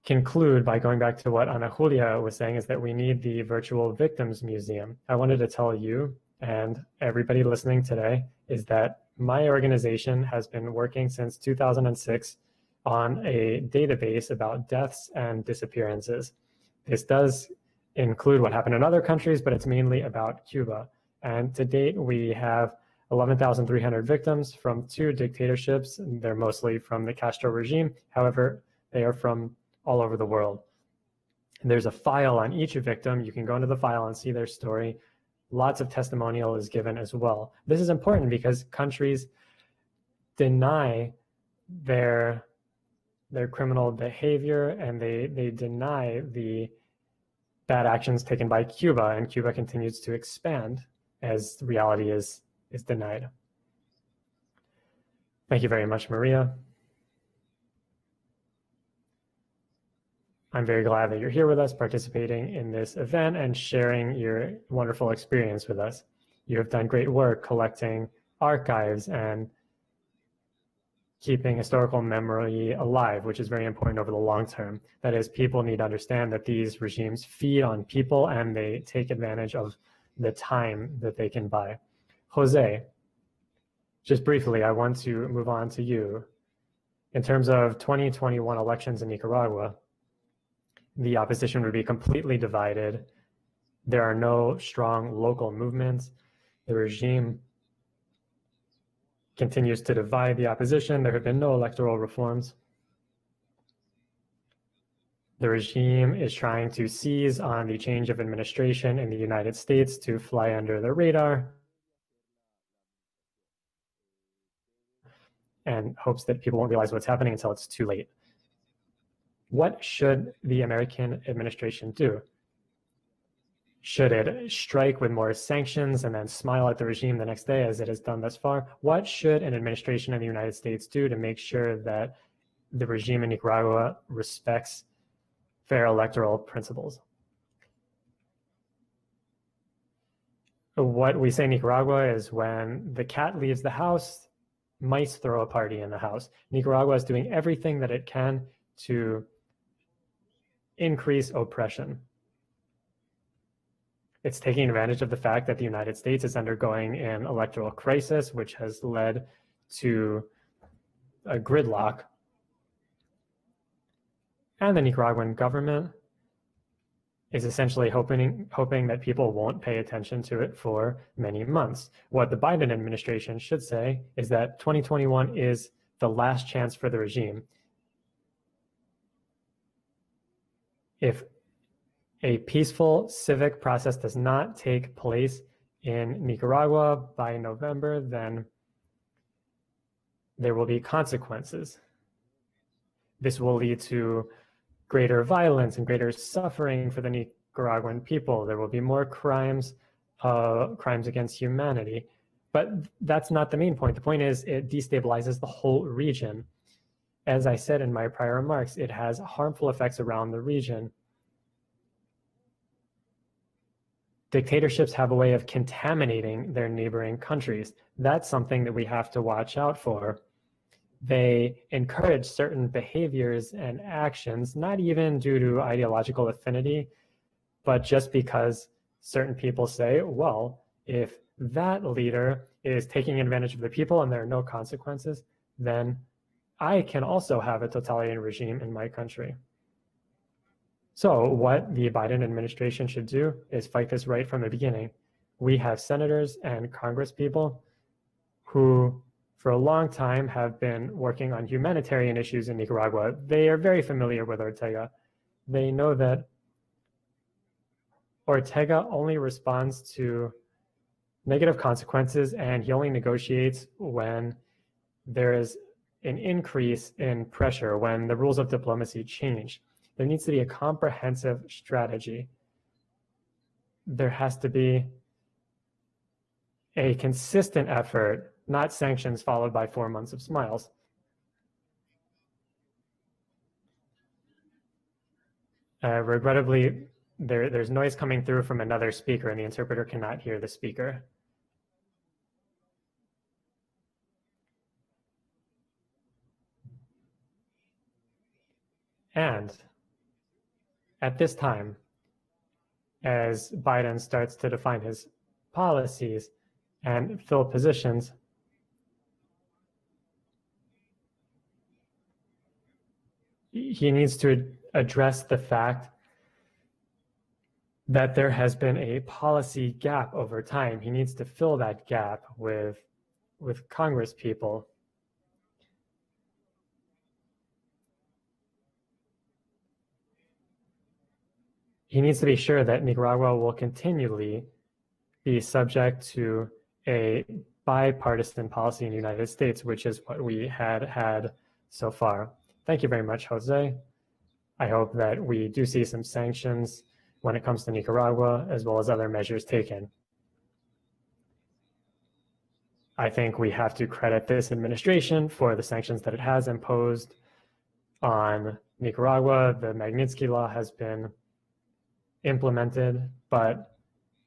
conclude by going back to what Ana Julia was saying, is that we need the Virtual Victims Museum. I wanted to tell you and everybody listening today is that my organization has been working since 2006 on a database about deaths and disappearances. This does include what happened in other countries, but it's mainly about Cuba. And to date, we have 11,300 victims from 2 dictatorships. They're mostly from the Castro regime. However, they are from all over the world. And there's a file on each victim. You can go into the file and see their story. Lots of testimonial is given as well. This is important because countries deny their criminal behavior, and they deny the bad actions taken by Cuba, and Cuba continues to expand as reality is denied. Thank you very much, Maria. I'm very glad that you're here with us, participating in this event and sharing your wonderful experience with us. You have done great work collecting archives and keeping historical memory alive, which is very important over the long term. That is, people need to understand that these regimes feed on people and they take advantage of the time that they can buy. Jose, just briefly, I want to move on to you. In terms of 2021 elections in Nicaragua, the opposition would be completely divided. There are no strong local movements. The regime continues to divide the opposition. There have been no electoral reforms. The regime is trying to seize on the change of administration in the United States to fly under the radar and hopes that people won't realize what's happening until it's too late. What should the American administration do? Should it strike with more sanctions and then smile at the regime the next day as it has done thus far? What should an administration in the United States do to make sure that the regime in Nicaragua respects fair electoral principles? What we say in Nicaragua is when the cat leaves the house, mice throw a party in the house. Nicaragua is doing everything that it can to increase oppression. It's taking advantage of the fact that the United States is undergoing an electoral crisis, which has led to a gridlock. And the Nicaraguan government is essentially hoping that people won't pay attention to it for many months. What the Biden administration should say is that 2021 is the last chance for the regime. If a peaceful civic process does not take place in Nicaragua by November, then there will be consequences. This will lead to greater violence and greater suffering for the Nicaraguan people. There will be more crimes against humanity. But that's not the main point. The point is it destabilizes the whole region. As I said in my prior remarks, it has harmful effects around the region. Dictatorships have a way of contaminating their neighboring countries. That's something that we have to watch out for. They encourage certain behaviors and actions, not even due to ideological affinity, but just because certain people say, well, if that leader is taking advantage of the people and there are no consequences, then I can also have a totalitarian regime in my country. So what the Biden administration should do is fight this right from the beginning. We have senators and congresspeople who for a long time have been working on humanitarian issues in Nicaragua. They are very familiar with Ortega. They know that Ortega only responds to negative consequences and he only negotiates when there is an increase in pressure, when the rules of diplomacy change. There needs to be a comprehensive strategy. There has to be a consistent effort, not sanctions followed by 4 months of smiles. Regrettably, there's noise coming through from another speaker and the interpreter cannot hear the speaker. And at this time, as Biden starts to define his policies and fill positions, he needs to address the fact that there has been a policy gap over time. He needs to fill that gap with Congress people. He needs to be sure that Nicaragua will continually be subject to a bipartisan policy in the United States, which is what we had so far. Thank you very much, Jose. I hope that we do see some sanctions when it comes to Nicaragua, as well as other measures taken. I think we have to credit this administration for the sanctions that it has imposed on Nicaragua. The Magnitsky Law has been implemented, but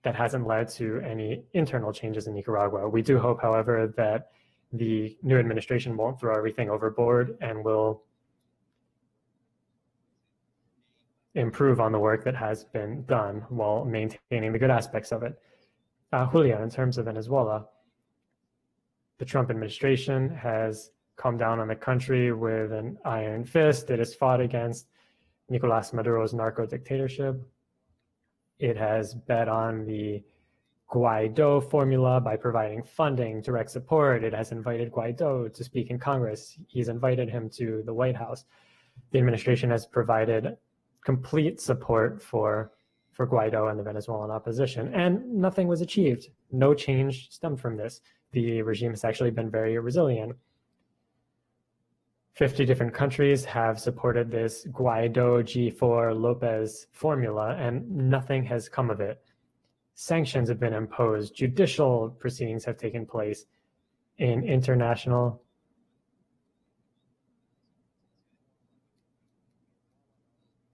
that hasn't led to any internal changes in Nicaragua. We do hope, however, that the new administration won't throw everything overboard and will improve on the work that has been done while maintaining the good aspects of it. Julia, in terms of Venezuela, the Trump administration has come down on the country with an iron fist. It has fought against Nicolas Maduro's narco dictatorship. It has bet on the Guaido formula by providing funding, direct support. It has invited Guaido to speak in Congress. He's invited him to the White House. The administration has provided complete support for Guaido and the Venezuelan opposition, and nothing was achieved. No change stemmed from this. The regime has actually been very resilient. 50 different countries have supported this Guaido G4 Lopez formula, and nothing has come of it. Sanctions have been imposed. Judicial proceedings have taken place. An international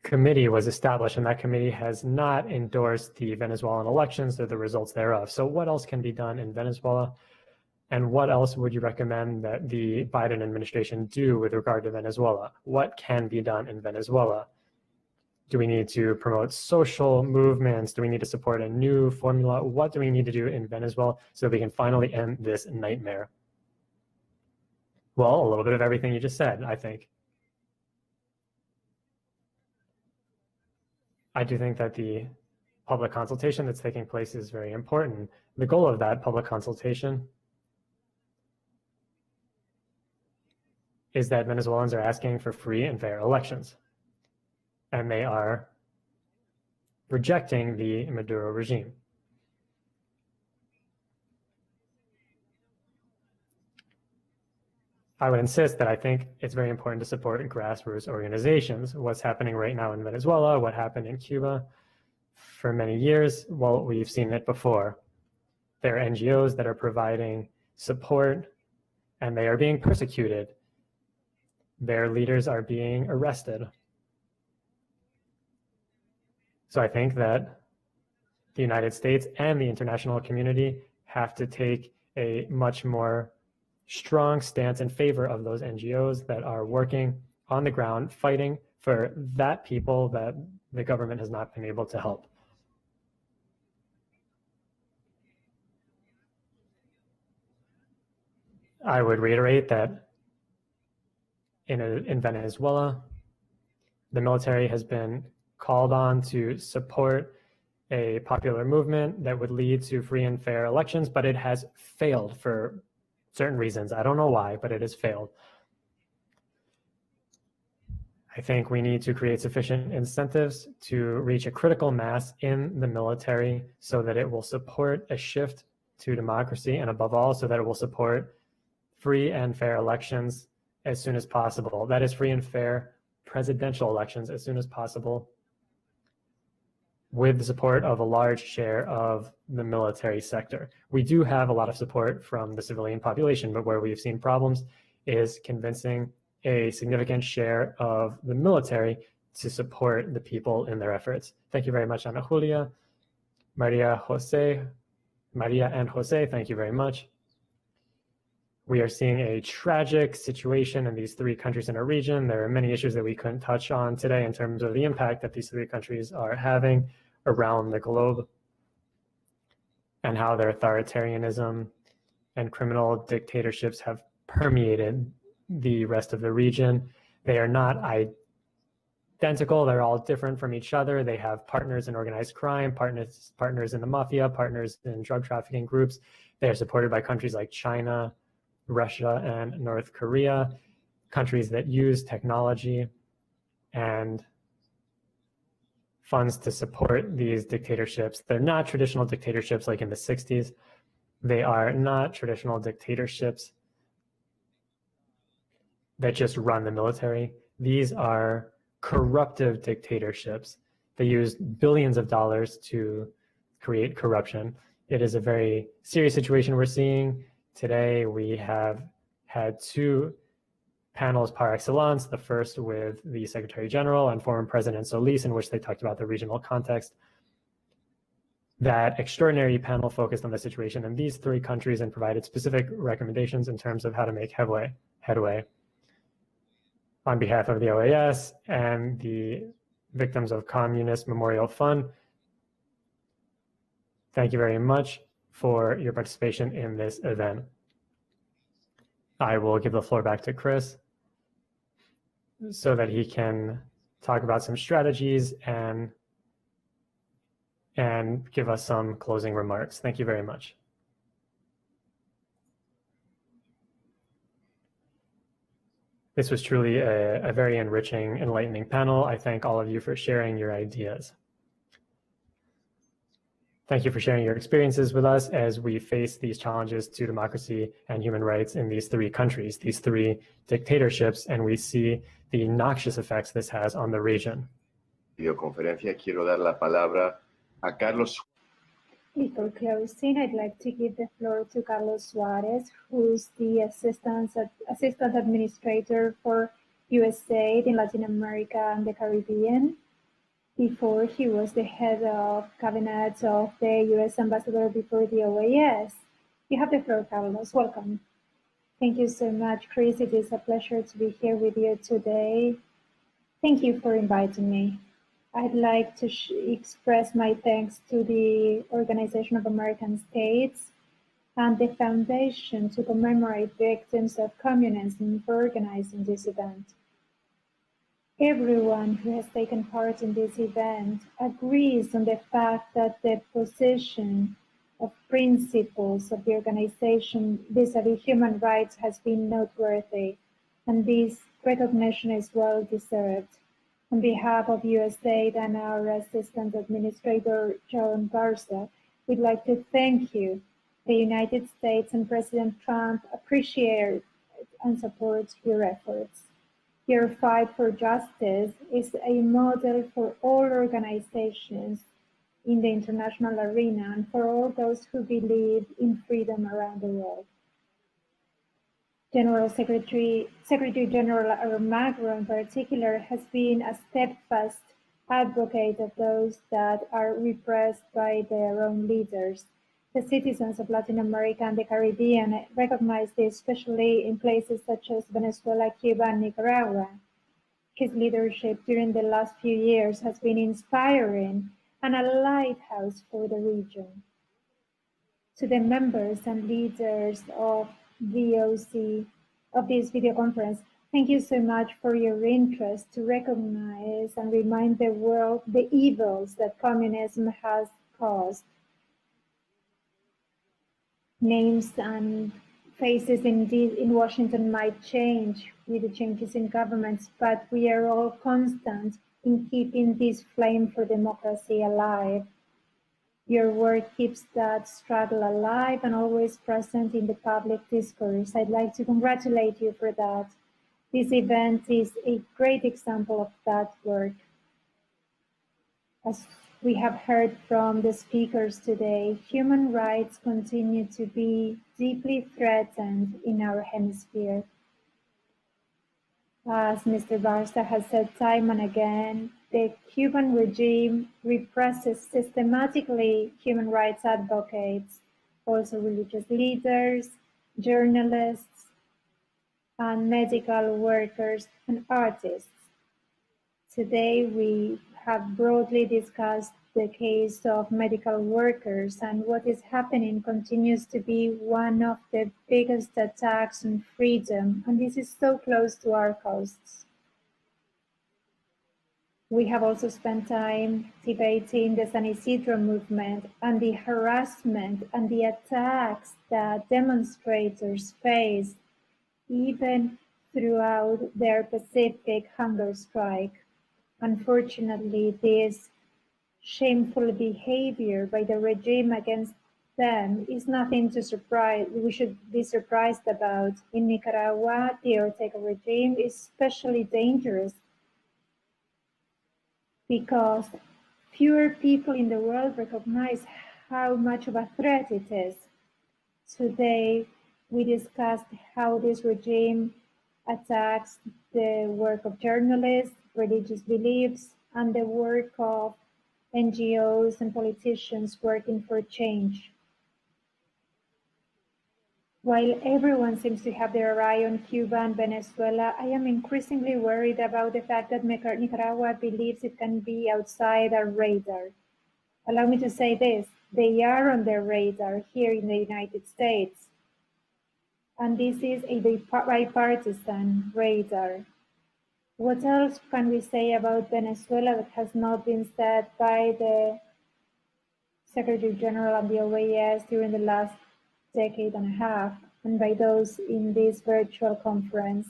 committee was established, and that committee has not endorsed the Venezuelan elections or the results thereof. So what else can be done in Venezuela? And what else would you recommend that the Biden administration do with regard to Venezuela? What can be done in Venezuela? Do we need to promote social movements? Do we need to support a new formula? What do we need to do in Venezuela so we can finally end this nightmare? Well, a little bit of everything you just said, I think. I do think that the public consultation that's taking place is very important. The goal of that public consultation is that Venezuelans are asking for free and fair elections, and they are rejecting the Maduro regime. I would insist that I think it's very important to support grassroots organizations. What's happening right now in Venezuela, what happened in Cuba for many years, well, we've seen it before. There are NGOs that are providing support, and they are being persecuted. Their leaders are being arrested. So I think that the United States and the international community have to take a much more strong stance in favor of those NGOs that are working on the ground, fighting for that people that the government has not been able to help. I would reiterate that in Venezuela, the military has been called on to support a popular movement that would lead to free and fair elections, but it has failed for certain reasons. I don't know why, but it has failed. I think we need to create sufficient incentives to reach a critical mass in the military so that it will support a shift to democracy, and above all, so that it will support free and fair elections as soon as possible. That is, free and fair presidential elections as soon as possible, with the support of a large share of the military sector. We do have a lot of support from the civilian population, but where we've seen problems is convincing a significant share of the military to support the people in their efforts. Thank you very much, Ana Julia. Maria and Jose, thank you very much. We are seeing a tragic situation in these three countries in our region. There are many issues that we couldn't touch on today in terms of the impact that these three countries are having around the globe, and how their authoritarianism and criminal dictatorships have permeated the rest of the region. They are not identical. They're all different from each other. They have partners in organized crime, partners in the mafia, partners in drug trafficking groups. They are supported by countries like China, Russia, and North Korea, countries that use technology and funds to support these dictatorships. They're not traditional dictatorships like in the 60s. They are not traditional dictatorships that just run the military. These are corruptive dictatorships. They use billions of dollars to create corruption. It is a very serious situation we're seeing. Today, we have had two panels par excellence, the first with the Secretary General and former President Solis, in which they talked about the regional context. That extraordinary panel focused on the situation in these three countries and provided specific recommendations in terms of how to make headway. On behalf of the OAS and the Victims of Communist Memorial Fund, thank you very much for your participation in this event. I will give the floor back to Chris so that he can talk about some strategies and and give us some closing remarks. Thank you very much. This was truly a very enriching, enlightening panel. I thank all of you for sharing your ideas. Thank you for sharing your experiences with us as we face these challenges to democracy and human rights in these three countries, these three dictatorships, and we see the noxious effects this has on the region. Videoconferencia, quiero dar la palabra a Carlos. Before closing, I'd like to give the floor to Carlos Suarez, who's the Assistant Administrator for USAID in Latin America and the Caribbean. Before, he was the head of cabinet of the U.S. Ambassador before the OAS. You have the floor, Carlos. Welcome. Thank you so much, Chris. It is a pleasure to be here with you today. Thank you for inviting me. I'd like to express my thanks to the Organization of American States and the Foundation to commemorate victims of communism for organizing this event. Everyone who has taken part in this event agrees on the fact that the position of principles of the organization vis-à-vis human rights has been noteworthy, and this recognition is well deserved. On behalf of USAID and our Assistant Administrator, John Garza, we'd like to thank you. The United States and President Trump appreciate and support your efforts. Your fight for justice is a model for all organizations in the international arena and for all those who believe in freedom around the world. Secretary General Almagro in particular has been a steadfast advocate of those that are repressed by their own leaders. The citizens of Latin America and the Caribbean recognize this, especially in places such as Venezuela, Cuba, and Nicaragua. His leadership during the last few years has been inspiring and a lighthouse for the region. To the members and leaders of VOC of this video conference, thank you so much for your interest to recognize and remind the world the evils that communism has caused. Names and faces in Washington might change with the changes in governments, but we are all constant in keeping this flame for democracy alive. Your work keeps that struggle alive and always present in the public discourse. I'd like to congratulate you for that. This event is a great example of that work. As we have heard from the speakers today, human rights continue to be deeply threatened in our hemisphere. As Mr. Barca has said time and again, the Cuban regime represses systematically human rights advocates, also religious leaders, journalists, and medical workers and artists. Today we have broadly discussed the case of medical workers, and what is happening continues to be one of the biggest attacks on freedom, and this is so close to our coasts. We have also spent time debating the San Isidro movement and the harassment and the attacks that demonstrators face even throughout their Pacific hunger strike. Unfortunately, this shameful behavior by the regime against them is nothing we should be surprised about. In Nicaragua, the Ortega regime is especially dangerous because fewer people in the world recognize how much of a threat it is. Today, we discussed how this regime attacks the work of journalists, religious beliefs, and the work of NGOs and politicians working for change. While everyone seems to have their eye on Cuba and Venezuela, I am increasingly worried about the fact that Nicaragua believes it can be outside our radar. Allow me to say this, they are on their radar here in the United States. And this is a bipartisan radar. What else can we say about Venezuela that has not been said by the Secretary General of the OAS during the last decade and a half, and by those in this virtual conference.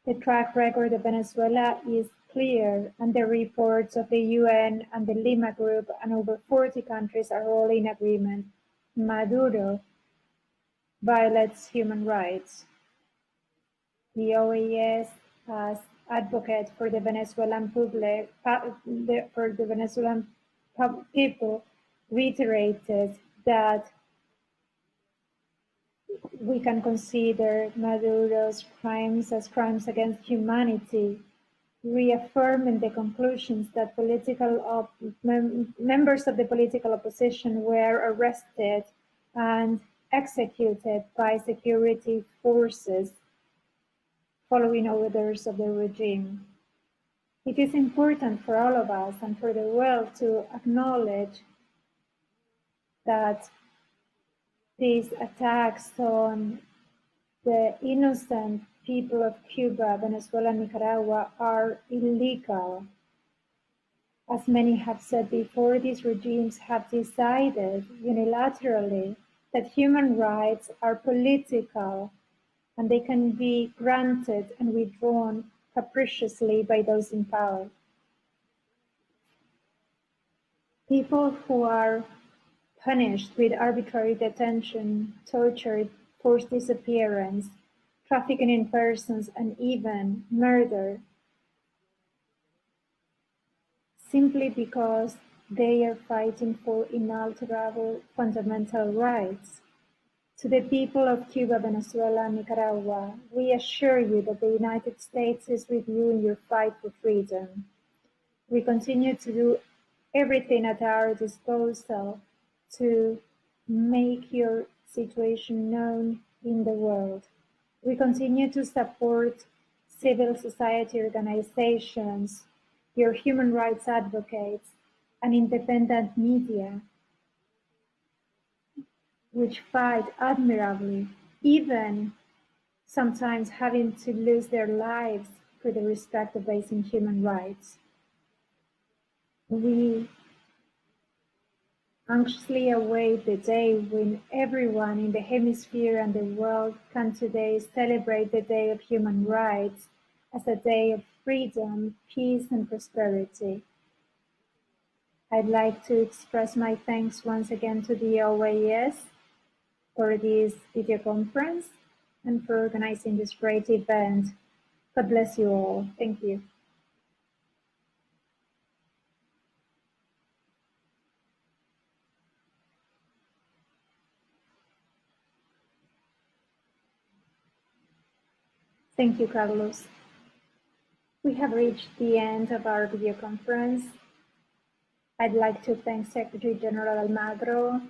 The track record of Venezuela is clear, and the reports of the UN and the Lima Group and over 40 countries are all in agreement. Maduro violates human rights. The OAS, as advocate for the Venezuelan people, reiterated that we can consider Maduro's crimes as crimes against humanity, reaffirming the conclusions that members of the political opposition were arrested and executed by security forces following orders of the regime. It is important for all of us and for the world to acknowledge that these attacks on the innocent people of Cuba, Venezuela, and Nicaragua are illegal. As many have said before, these regimes have decided unilaterally that human rights are political and they can be granted and withdrawn capriciously by those in power. People who are punished with arbitrary detention, torture, forced disappearance, trafficking in persons, and even murder, simply because they are fighting for inalterable fundamental rights. To the people of Cuba, Venezuela, and Nicaragua, we assure you that the United States is with you in your fight for freedom. We continue to do everything at our disposal to make your situation known in the world. We continue to support civil society organizations, your human rights advocates, and independent media, which fight admirably, even sometimes having to lose their lives for the respect of basic human rights. We anxiously await the day when everyone in the hemisphere and the world can today celebrate the Day of Human Rights as a day of freedom, peace, and prosperity. I'd like to express my thanks once again to the OAS for this video conference and for organizing this great event. God bless you all. Thank you. Thank you, Carlos. We have reached the end of our video conference. I'd like to thank Secretary General Almagro,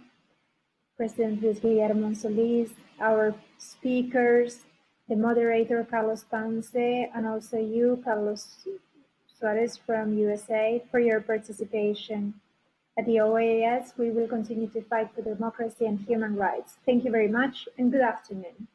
President Luis Guillermo Solís, our speakers, the moderator, Carlos Ponce, and also you, Carlos Suarez from USA, for your participation. At the OAS, we will continue to fight for democracy and human rights. Thank you very much, and good afternoon.